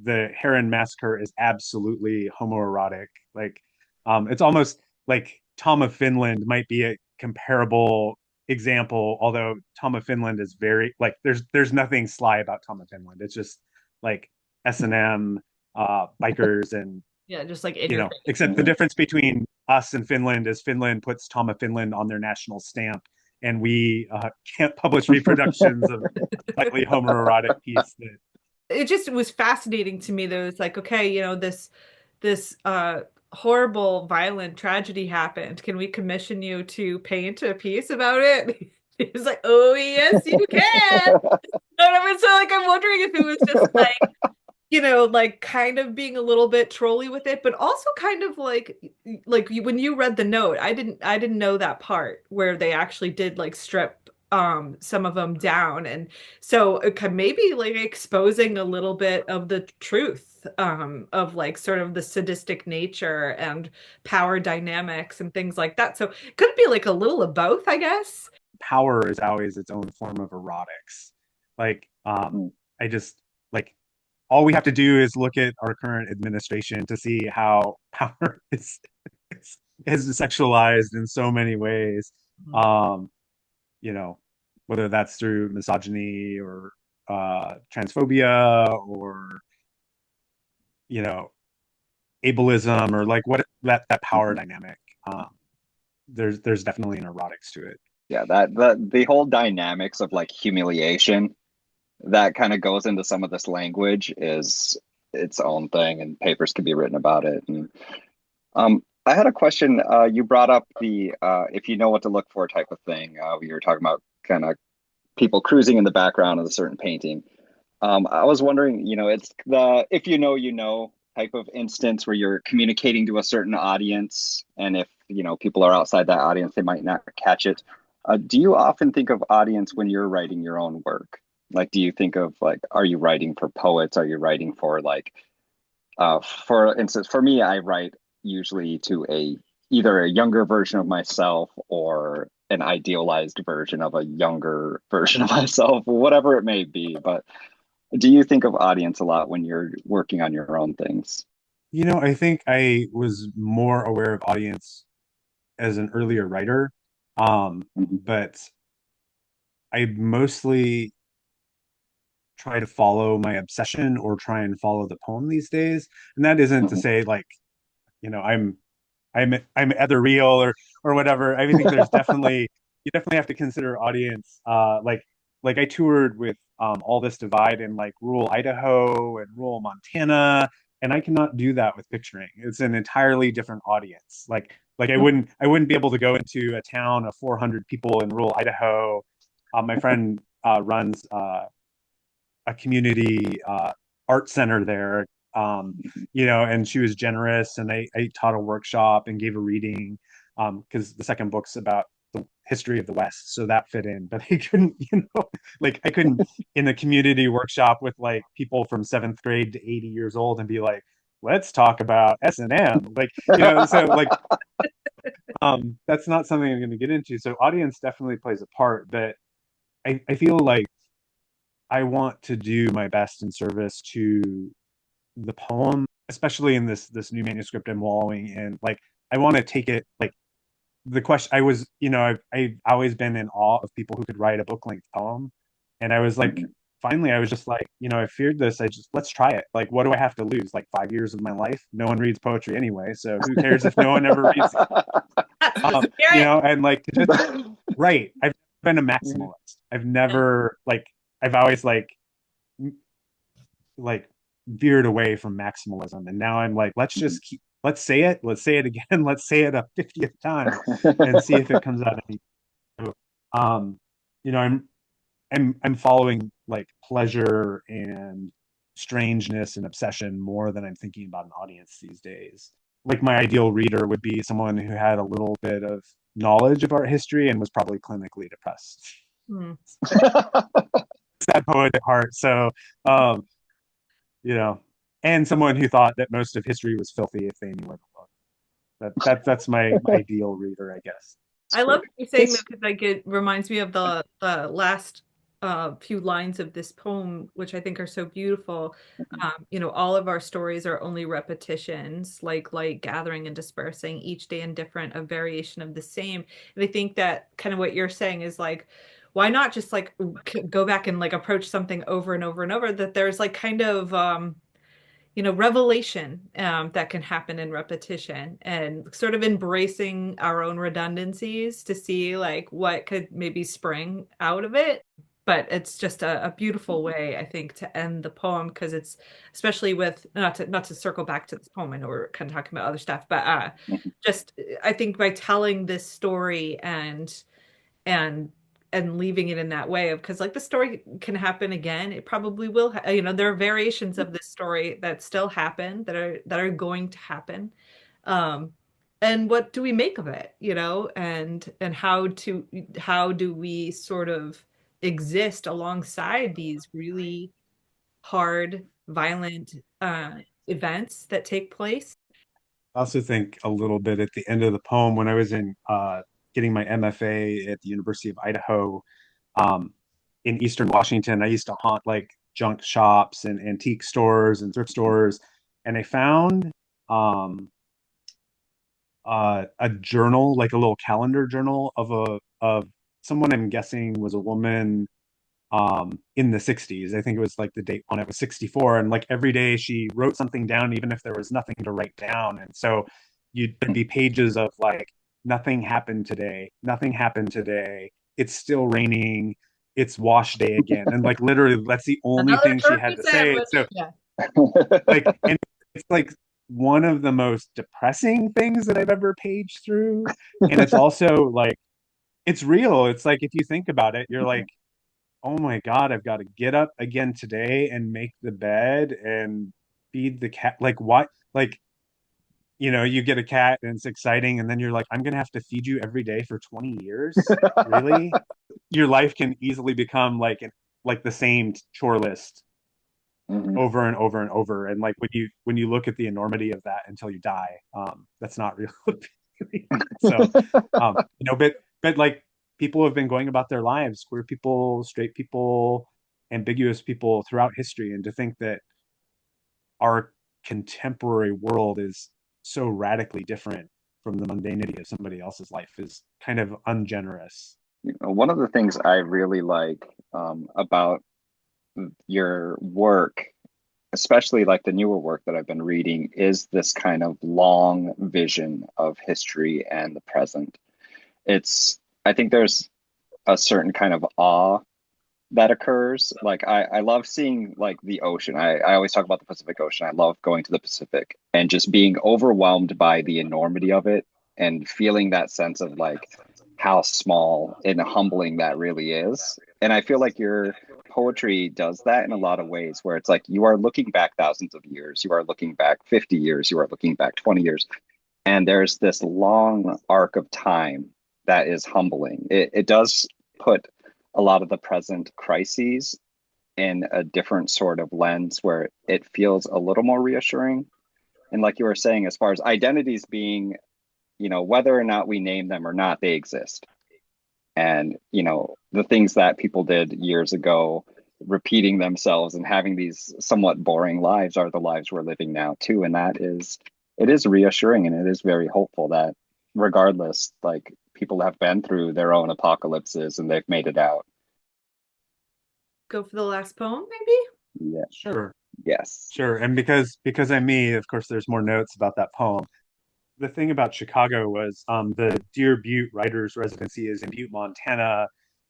the Heron Massacre is absolutely homoerotic. Like, it's almost like Tom of Finland might be a comparable example, although Tom of Finland is very like there's nothing sly about Tom of Finland. It's just like S&M, bikers, and Yeah, just like in your face. except the difference between us and Finland is Finland puts Tom of Finland on their national stamp, and we can't publish reproductions of a slightly homoerotic piece that. It just was fascinating to me that it was like, okay, this horrible violent tragedy happened. Can we commission you to paint a piece about it? He was like, oh yes, you can. And I was so like, I'm wondering if it was just like kind of being a little bit trolly with it, but also kind of when you read the note, I didn't know that part where they actually did like strip some of them down, and so it could maybe like exposing a little bit of the truth of like sort of the sadistic nature and power dynamics and things like that. So it could be like a little of both, I guess. Power is always its own form of erotics. Like, I just like all we have to do is look at our current administration to see how power is sexualized in so many ways. Um, you know, whether that's through misogyny or transphobia or, you know, ableism, or like what that power Mhm. dynamic. Um, there's definitely an erotics to it. Yeah, that the whole dynamics of like humiliation that kind of goes into some of this language is its own thing, and papers could be written about it. And I had a question. You brought up the if you know what to look for type of thing. You were talking about kind of people cruising in the background of a certain painting. I was wondering, it's the if you know, you know type of instance where you're communicating to a certain audience, and if, people are outside that audience, they might not catch it. Do you often think of audience when you're writing your own work? Like, do you think of like, are you writing for poets? Are you writing for like, for instance, for me, I write usually to either a younger version of myself or an idealized version of a younger version of myself, whatever it may be. But do you think of audience a lot when you're working on your own things? I think I was more aware of audience as an earlier writer, Mhm, but I mostly try to follow my obsession or try and follow the poem these days. And that isn't to mhm. say like, I'm ethereal or whatever. I think there's definitely you definitely have to consider audience. Like I toured with All This Divide in like rural Idaho and rural Montana, and I cannot do that with picturing. It's an entirely different audience. Like I wouldn't be able to go into a town of 400 people in rural Idaho. My friend runs a community art center there, um, and she was generous, and I taught a workshop and gave a reading because the second book's about the history of the West, so that fit in. But I couldn't, like I couldn't in a community workshop with like people from seventh grade to 80 years old and be like, let's talk about S&M, like so like that's not something I'm going to get into. So audience definitely plays a part, but I feel like I want to do my best in service to the poem, especially in this new manuscript I'm wallowing in. Like I want to take it like the question I was, I've always been in awe of people who could write a book length poem. And I was like, Mhm. finally, I was just like, I feared this. Let's try it. Like, what do I have to lose? Like 5 years of my life? No one reads poetry anyway. So who cares if no one ever reads it? That's the spirit. And like to just right. I've been a maximalist. I've never like I've always like veered away from maximalism, and now I'm like, let's say it again, let's say it a 50th time and see if it comes out any. um I'm following like pleasure and strangeness and obsession more than I'm thinking about an audience these days. Like my ideal reader would be someone who had a little bit of knowledge of art history and was probably clinically depressed. Hmm. Sad poet at heart. So um you know, and someone who thought that most of history was filthy if they knew where to look. That's my ideal reader, I guess. I love Sweet. you saying This that because like it reminds me of the last few lines of this poem, which I think are so beautiful. All of our stories are only repetitions, like light gathering and dispersing, each day indifferent, a variation of the same. And I think that kind of what you're saying is like, why not just like go back and like approach something over and over and over? That there's like kind of revelation that can happen in repetition and sort of embracing our own redundancies to see like what could maybe spring out of it. But it's just a beautiful way, I think, to end the poem because it's especially with not to circle back to this poem. I know we're kind of talking about other stuff, but just I think by telling this story and and leaving it in that way of because like the story can happen again, it probably will there are variations of this story that still happen that are going to happen. um and what do we make of it, and how do we sort of exist alongside these really hard violent events that take place. I also think a little bit at the end of the poem when I was in getting my MFA at the University of Idaho, um, in Eastern Washington. I used to haunt like junk shops and antique stores and thrift stores, and I found um, a journal, like a little calendar journal of someone I'm guessing was a woman in the 60s. I think it was like the date on it was 64. And like every day she wrote something down, even if there was nothing to write down. And so there'd be pages of like, nothing happened today, nothing happened today. It's still raining. It's wash day again. And like literally that's the only Another thing she had turkey to say. sandwich. So Yeah. like, and it's like one of the most depressing things that I've ever paged through. And it's also like, it's real. It's like, if you think about it, you're like, oh my God, I've got to get up again today and make the bed and feed the cat. Like, what? Like, you get a cat and it's exciting. And then you're like, I'm going to have to feed you every day for 20 years. Really? Your life can easily become like the same chore list Mhm. over and over and over. And like when you look at the enormity of that until you die, that's not real. So, but like people have been going about their lives, queer people, straight people, ambiguous people throughout history, and to think that our contemporary world is so radically different from the mundanity of somebody else's life is kind of ungenerous. One of the things I really like about your work, especially like the newer work that I've been reading, is this kind of long vision of history and the present. I think there's a certain kind of awe that occurs. Like I love seeing like the ocean. I always talk about the Pacific Ocean. I love going to the Pacific and just being overwhelmed by the enormity of it and feeling that sense of like how small and humbling that really is. And I feel like your poetry does that in a lot of ways where it's like you are looking back thousands of years, you are looking back 50 years, you are looking back 20 years, and there's this long arc of time that is humbling. It does put a lot of the present crises in a different sort of lens where it feels a little more reassuring. And like you were saying, as far as identities being, whether or not we name them or not, they exist. And, the things that people did years ago, repeating themselves and having these somewhat boring lives are the lives we're living now too. And it is reassuring and it is very hopeful that regardless, like people have been through their own apocalypses and they've made it out. Go for the last poem, maybe? Yeah. Sure. Yes. Sure. And because I'm me, of course, there's more notes about that poem. The thing about Chicago was the Dear Butte Writers Residency is in Butte, Montana,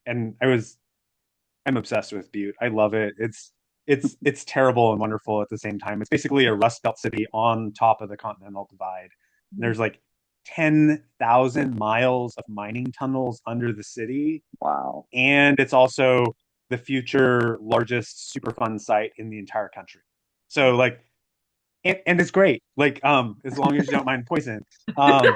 and I'm obsessed with Butte. I love it. It's terrible and wonderful at the same time. It's basically a Rust Belt city on top of the Continental Divide. And there's like 10,000 miles of mining tunnels under the city, Wow. and it's also the future largest Superfund site in the entire country. So like and it's great. Like, as long as you don't mind poison. Um,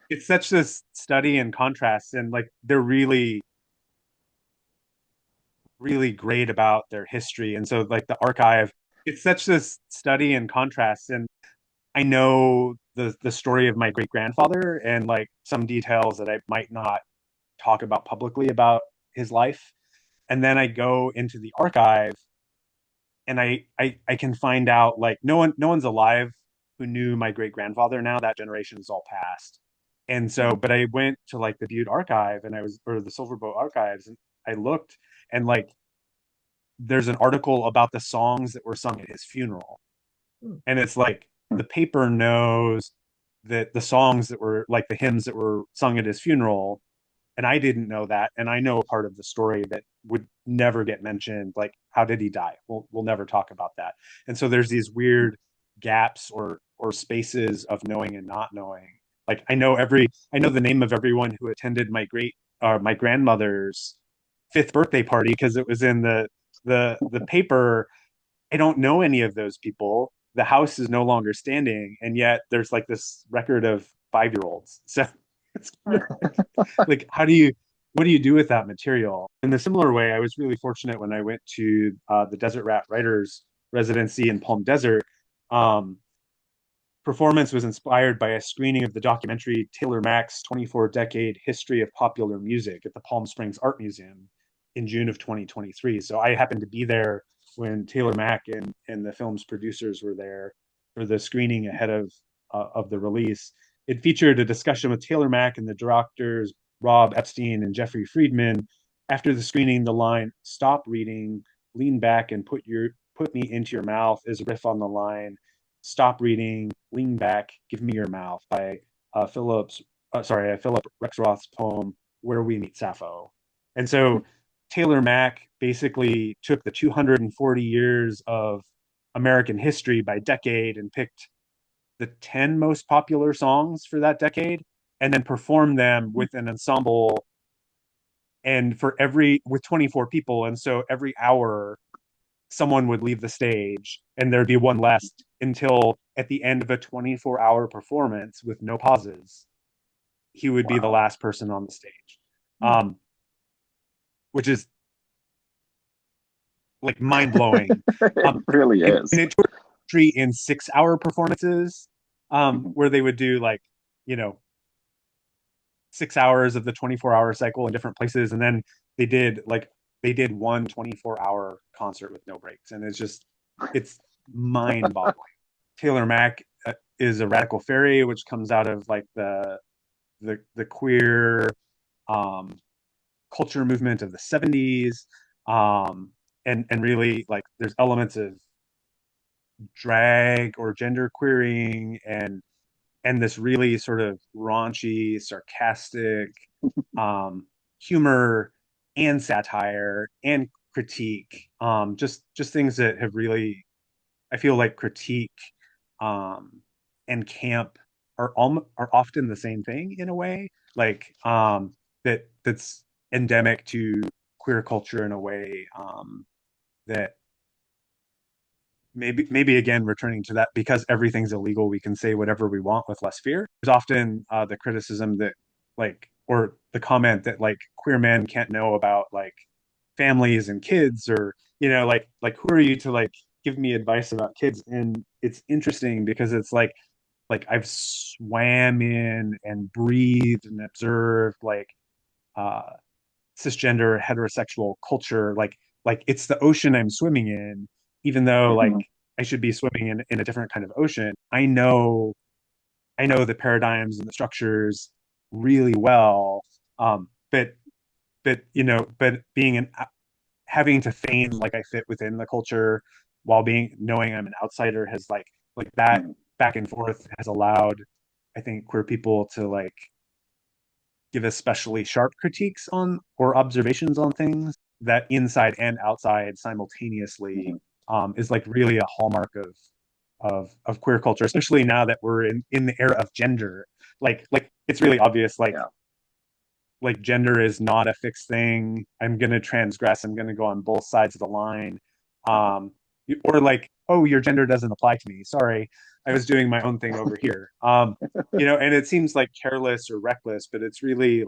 it's such this study in contrast, and like they're really, really great about their history. And so like the archive, it's such this study in contrast. And I know the story of my great grandfather and like some details that I might not talk about publicly about his life. And then I go into the archive and I can find out like no one's alive who knew my great grandfather now. That generation is all past. And so, but I went to like the Butte archive and or the Silverboat archives, and I looked, and like there's an article about the songs that were sung at his funeral. And it's like the paper knows that the songs that were like the hymns that were sung at his funeral, and I didn't know that, and I know a part of the story that would never get mentioned. Like, how did he die? We'll never talk about that. And so there's these weird gaps or spaces of knowing and not knowing. Like I know the name of everyone who attended my grandmother's fifth birthday party because it was in the paper. I don't know any of those people. The house is no longer standing, and yet there's like this record of 5-year-olds. So it's like what do you do with that material? In a similar way, I was really fortunate when I went to the Desert Rat Writers Residency in Palm Desert. Um, Performance was inspired by a screening of the documentary Taylor Mack's 24-decade history of popular music at the Palm Springs Art Museum in June of 2023. So I happened to be there when Taylor Mack and the film's producers were there for the screening ahead of the release. It featured a discussion with Taylor Mack and the directors Rob Epstein and Jeffrey Friedman After the screening, the line "Stop reading, lean back and put me into your mouth" is a riff on the line "Stop reading, lean back, give me your mouth" by Philip Rexroth's poem "Where We Meet Sappho." And so Taylor Mack basically took the 240 years of American history by decade and picked the 10 most popular songs for that decade and then performed them with an ensemble and with 24 people. And so every hour someone would leave the stage and there'd be one less until at the end of a 24-hour performance with no pauses, he would be the last person on the stage. Which is like mind-blowing. It really is. And it took in 6-hour performances, where they would do 6 hours of the 24-hour cycle in different places, and then they did one 24-hour concert with no breaks, and it's mind-boggling. Taylor Mack is a radical fairy, which comes out of the queer culture movement of the 70s, and really there's elements of drag or gender queering and this really sort of raunchy, sarcastic humor and satire and critique, just things that have really, I feel like critique and camp are often the same thing in a way, that's endemic to queer culture in a way, that maybe again returning to that, because everything's illegal, we can say whatever we want with less fear. There's often the criticism that or the comment that queer men can't know about families and kids, or who are you to give me advice about kids. And it's interesting because it's I've swam in and breathed and observed cisgender heterosexual culture, it's the ocean I'm swimming in, even though I should be swimming in a different kind of ocean. I know the paradigms and the structures really well, but having to feign I fit within the culture while knowing I'm an outsider has that back and forth has allowed, I think, queer people to give especially sharp critiques on or observations on things that inside and outside simultaneously, is really a hallmark of queer culture, especially now that we're in the era of gender. It's really obvious, gender is not a fixed thing. I'm gonna transgress, I'm gonna go on both sides of the line. Or oh, your gender doesn't apply to me, sorry, I was doing my own thing over here. And it seems careless or reckless, but it's really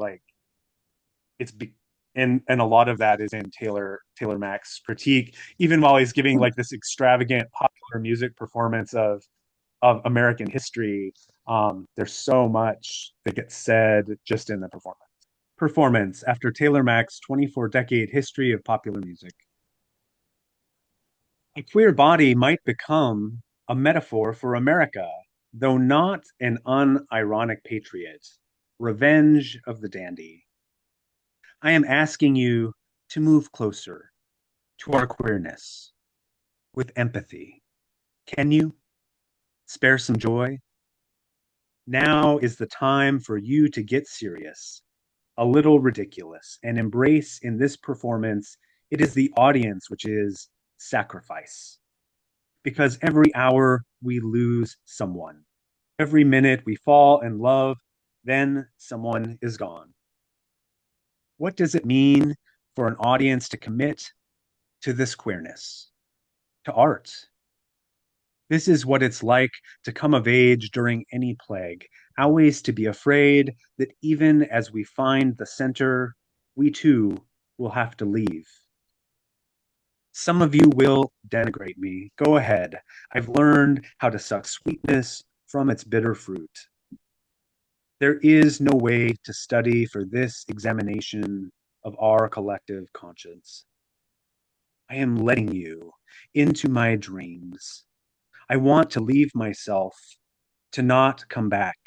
and a lot of that is in Taylor Mack's critique, even while he's giving this extravagant popular music performance of American history. There's so much that gets said just in the performance after Taylor Mack's 24-decade history of popular music. A queer body might become a metaphor for America, though not an unironic patriot. Revenge of the dandy. I am asking you to move closer to our queerness with empathy. Can you spare some joy? Now is the time for you to get serious, a little ridiculous, and embrace in this performance. It is the audience which is sacrifice. Because every hour we lose someone. Every minute we fall in love, then someone is gone. What does it mean for an audience to commit to this queerness, to art? This is what it's like to come of age during any plague, always to be afraid that even as we find the center, we too will have to leave. Some of you will denigrate me. Go ahead. I've learned how to suck sweetness from its bitter fruit. There is no way to study for this examination of our collective conscience. I am letting you into my dreams. I want to leave myself, to not come back.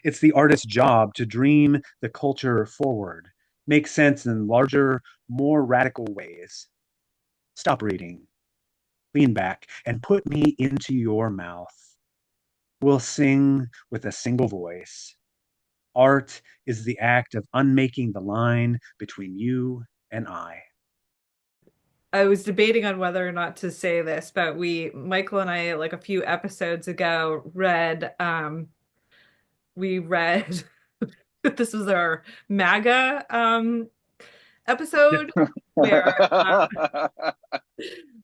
It's the artist's job to dream the culture forward, make sense in larger, more radical ways. Stop reading, lean back, and put me into your mouth. We'll sing with a single voice. Art is the act of unmaking the line between you and I. I was debating on whether or not to say this, but Michael and I, like a few episodes ago, we read, this was our MAGA episode where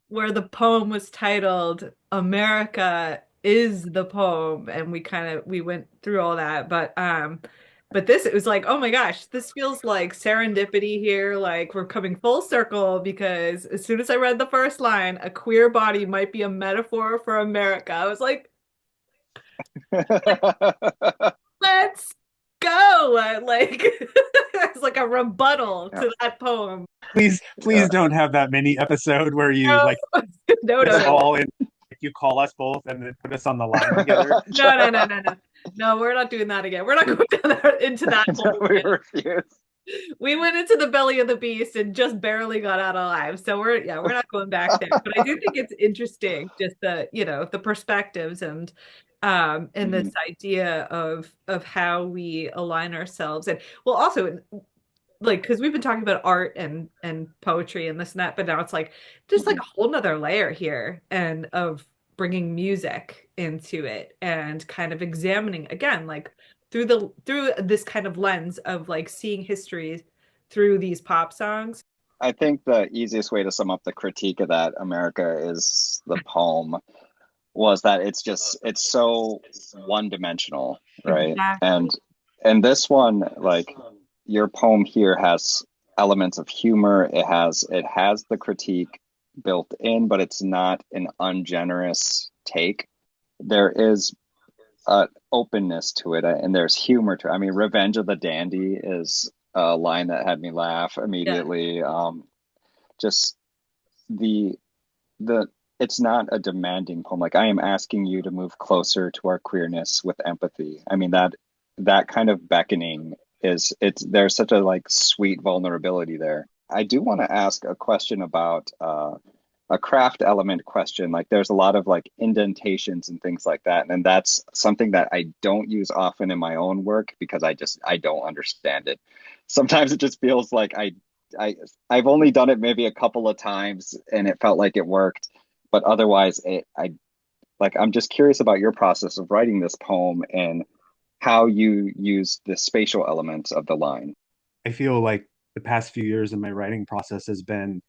where the poem was titled America is the Poem, and we went through all that, but this, it was like, oh my gosh, this feels like serendipity here, like we're coming full circle, because as soon as I read the first line, a queer body might be a metaphor for America, I was like, let's go. Like it's like a rebuttal to that poem. Please don't have that mini episode where you No, like no. all in. You call us both and then put us on the line together. No. No, we're not doing that again. We're not going into that hole. We refuse. We went into the belly of the beast and just barely got out alive. So we're not going back there. But I do think it's interesting, just the perspectives and this idea of how we align ourselves. And well, also, like, because we've been talking about art and poetry and this and that, but now it's like just like a whole nother layer here, and of bringing music into it and kind of examining again, like through this kind of lens of like seeing history through these pop songs. I think the easiest way to sum up the critique of that America is the poem was that it's so one-dimensional, right? Exactly. And this one, like, your poem here has elements of humor. It has the critique built in, but it's not an ungenerous take. There is openness to it, and there's humor to it. I mean, Revenge of the Dandy is a line that had me laugh immediately. Just the it's not a demanding poem. Like, I am asking you to move closer to our queerness with empathy. I mean, that kind of beckoning there's such a like sweet vulnerability there. I do want to ask a question about a craft element question. Like, there's a lot of like indentations and things like that, and that's something that I don't use often in my own work because I don't understand it. Sometimes it just feels like I've only done it maybe a couple of times and it felt like it worked, but otherwise I'm just curious about your process of writing this poem and how you use the spatial elements of the line. I feel like the past few years in my writing process has been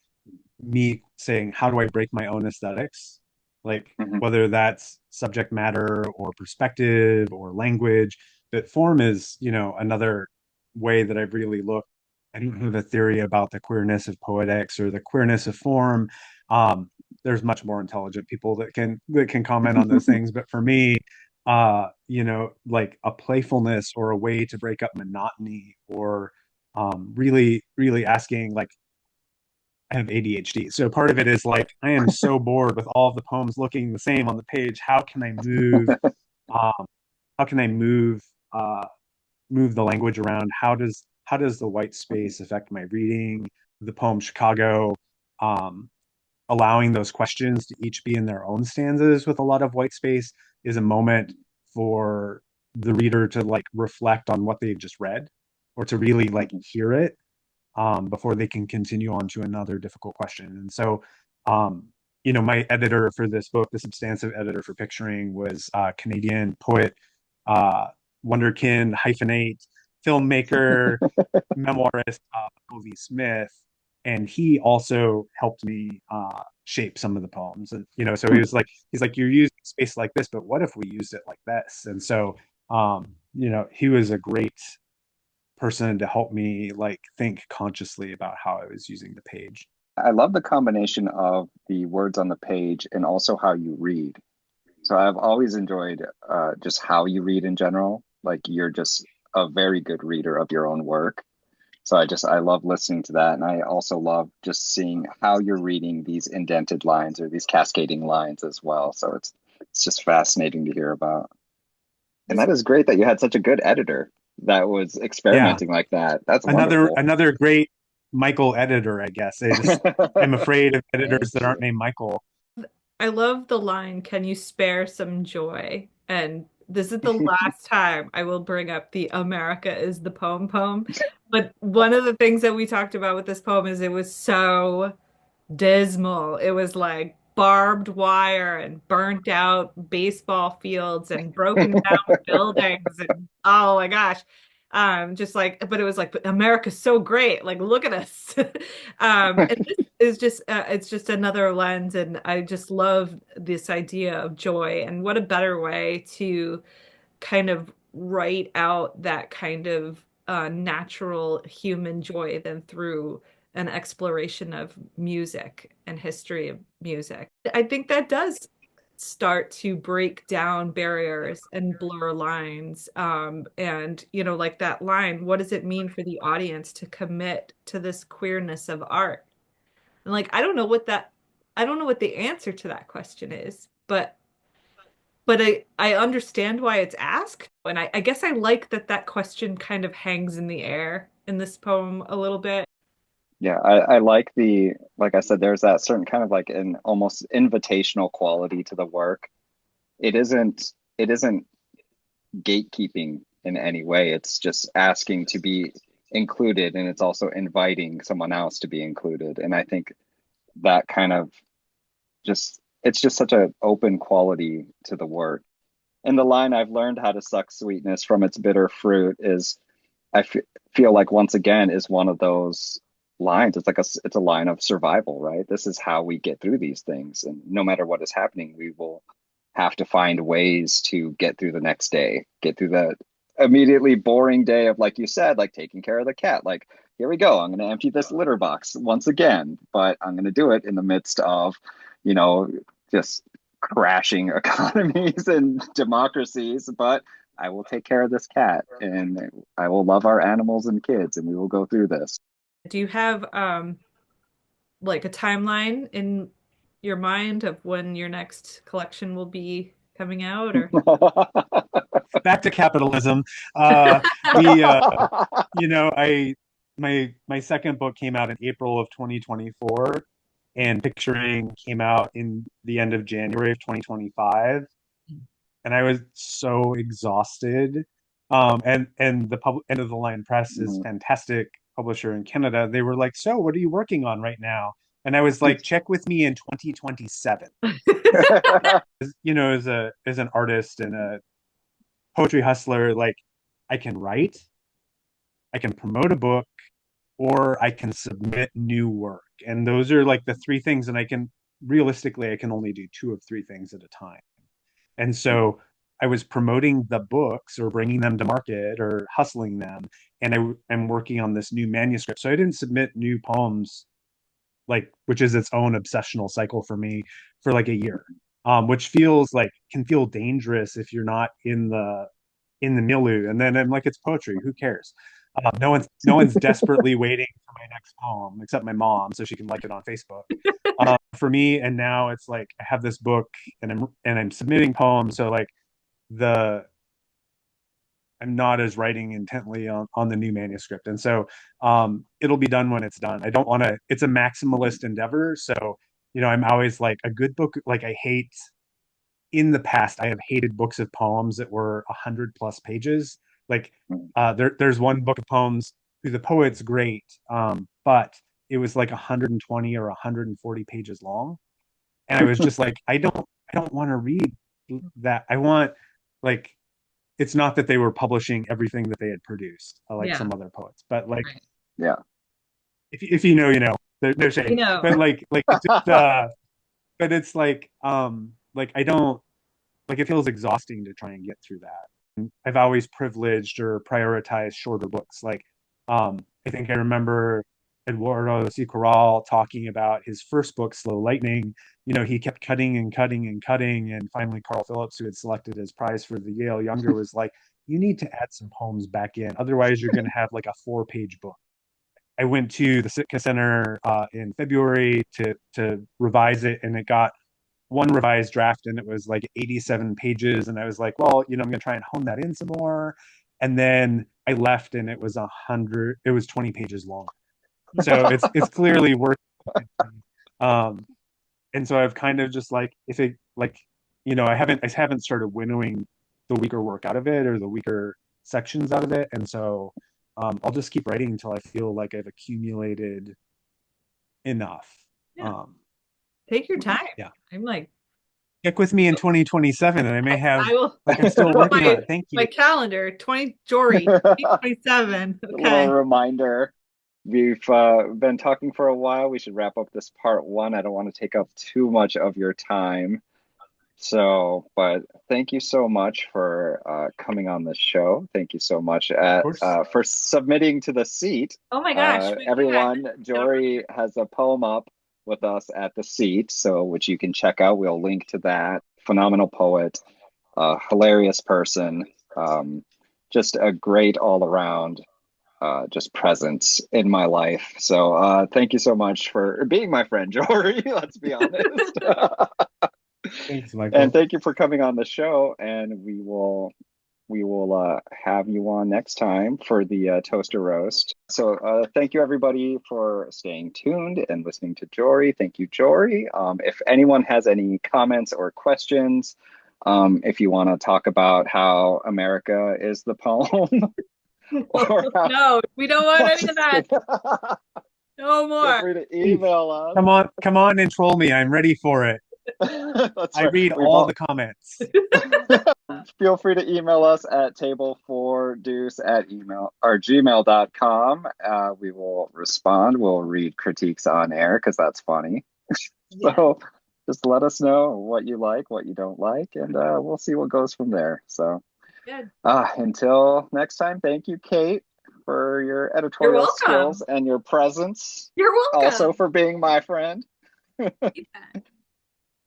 me saying, how do I break my own aesthetics? Like, whether that's subject matter or perspective or language, but form is, another way that I've really looked. I don't have a theory about the queerness of poetics or the queerness of form. There's much more intelligent people that can comment on those things. But for me, like a playfulness or a way to break up monotony, or really, really asking, like, I have ADHD. So part of it is like, I am so bored with all of the poems looking the same on the page. How can I move? How can I move the language around? How does the white space affect my reading? The poem Chicago, allowing those questions to each be in their own stanzas with a lot of white space is a moment for the reader to like reflect on what they've just read, or to really like hear it before they can continue on to another difficult question. And so, my editor for this book, the substantive editor for Picturing, was Canadian poet, wonderkin, hyphenate, filmmaker, memoirist, Covey Smith. And he also helped me shape some of the poems. And, so he's like, you're using space like this, but what if we used it like this? And so, he was a great person to help me like think consciously about how I was using the page. I love the combination of the words on the page and also how you read. So I've always enjoyed just how you read in general. Like, you're just a very good reader of your own work. So I love listening to that. And I also love just seeing how you're reading these indented lines or these cascading lines as well. So it's just fascinating to hear about. And that is great that you had such a good editor. that was Yeah. experimenting like that. That's Another wonderful. another great Michael editor, I guess. I'm afraid of editors that aren't named Michael. I love the line, "Can you spare some joy?" And this is the last time I will bring up the America is the poem. But one of the things that we talked about with this poem is it was so dismal. It was like barbed wire and burnt out baseball fields and broken down buildings and oh my gosh. Just like, but it was like, but America's so great. Like, look at us. And this is just, it's just another lens. And I just love this idea of joy. And what a better way to kind of write out that kind of natural human joy than through an exploration of music and history of music. I think that does start to break down barriers and blur lines. And, you know, like that line, what does it mean for the audience to commit to this queerness of art? And like, I don't know what the answer to that question is, but I understand why it's asked. And I guess I like that that question kind of hangs in the air in this poem a little bit. Yeah, I like like I said, there's that certain kind of like an almost invitational quality to the work. It isn't gatekeeping in any way. It's just asking to be included, and it's also inviting someone else to be included. And I think that kind of it's just such an open quality to the work. And the line, "I've learned how to suck sweetness from its bitter fruit," is I f feel like once again is one of those lines. It's like it's a line of survival, right? This is how we get through these things, and no matter what is happening, we will have to find ways to get through the next day, get through the immediately boring day of, like you said, like taking care of the cat. Like, here we go. I'm going to empty this litter box once again, but I'm going to do it in the midst of, you know, just crashing economies and democracies. But I will take care of this cat, and I will love our animals and kids, and we will go through this. Do you have like a timeline in your mind of when your next collection will be coming out or Back to capitalism. Uh, we, I my second book came out in April of 2024, and Picturing came out in the end of January of 2025, and I was so exhausted. And the End of the Line Press is fantastic publisher in Canada. They were like, "So, what are you working on right now?" And I was like, "Check with me in 2027." As an artist and a poetry hustler, like I can write, I can promote a book, or I can submit new work. And those are like the three things. And realistically, I can only do two of three things at a time. And so I was promoting the books or bringing them to market or hustling them. And I'm working on this new manuscript. So I didn't submit new poems, like, which is its own obsessional cycle for me, for like a year. Which can feel dangerous if you're not in the milieu. And then I'm like, it's poetry. Who cares? No one's desperately waiting for my next poem except my mom, so she can like it on Facebook. For me, and now it's like I have this book, and I'm submitting poems. So like the I'm not as writing intently on the new manuscript, and so it'll be done when it's done. I don't want to. It's a maximalist endeavor, so I'm always like a good book. Like I hate in the past, I have hated books of poems that were 100+ pages. Like there's one book of poems who the poet's great, but it was like 120 or 140 pages long, and I was just like, I don't want to read that. I want like it's not that they were publishing everything that they had produced, like yeah, some other poets, but like right. Yeah. if you know, you know, no You shade, know, but like it's just, but it's like I don't like it feels exhausting to try and get through that. I've always privileged or prioritized shorter books. Like, I think I remember Eduardo C. Corral talking about his first book, Slow Lightning. He kept cutting and cutting and cutting, and finally Carl Phillips, who had selected his prize for the Yale Younger, was like, "You need to add some poems back in, otherwise you're going to have like a 4-page book." I went to the Sitka Center in February to revise it, and it got one revised draft, and it was like 87 pages. And I was like, well, I'm going to try and hone that in some more. and then I left, and it was 20 pages long. So it's clearly worth it. And so I've kind of just like, if it like, I haven't started winnowing the weaker work out of it, or the weaker sections out of it, and so I'll just keep writing until I feel like I've accumulated enough. Yeah. Take your time. Yeah. I'm like, stick with me in 2027, and I may have. I will. Like, I'm still working on it. Thank you. My calendar, Jory 2027. Okay. Little reminder. We've been talking for a while. We should wrap up this part one. I don't want to take up too much of your time. So, but thank you so much for coming on the show. Thank you so much for submitting to the seat. Oh my gosh. Everyone, Jory has a poem up with us at the seat, which you can check out. We'll link to that. Phenomenal poet, hilarious person, just a great all around just presence in my life. So thank you so much for being my friend, Jory. Let's be honest. Thanks, Michael. And thank you for coming on the show. And we will have you on next time for the Toaster Roast. So thank you, everybody, for staying tuned and listening to Jory. Thank you, Jory. If anyone has any comments or questions, if you want to talk about how America is the poem. No, we don't want any of that. No more. Feel free to email us. Come on and troll me. I'm ready for it. I read all the comments. Feel free to email us at table4deuce@gmail.com. We will respond. We'll read critiques on air because that's funny. So just let us know what you like, what you don't like, and we'll see what goes from there. So good. Until next time, thank you, Kate, for your editorial skills and your presence. You're welcome. Also for being my friend.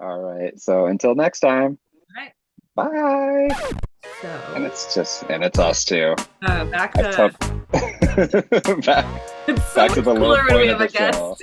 All right. So until next time. All right. Bye. So. And it's us too. Back to back to the low point of the show.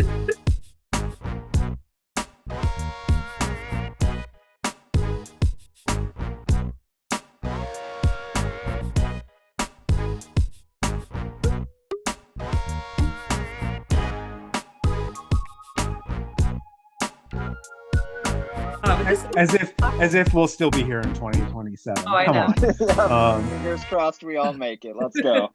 As if we'll still be here in 2027. Oh, I know. Fingers crossed we all make it. Let's go.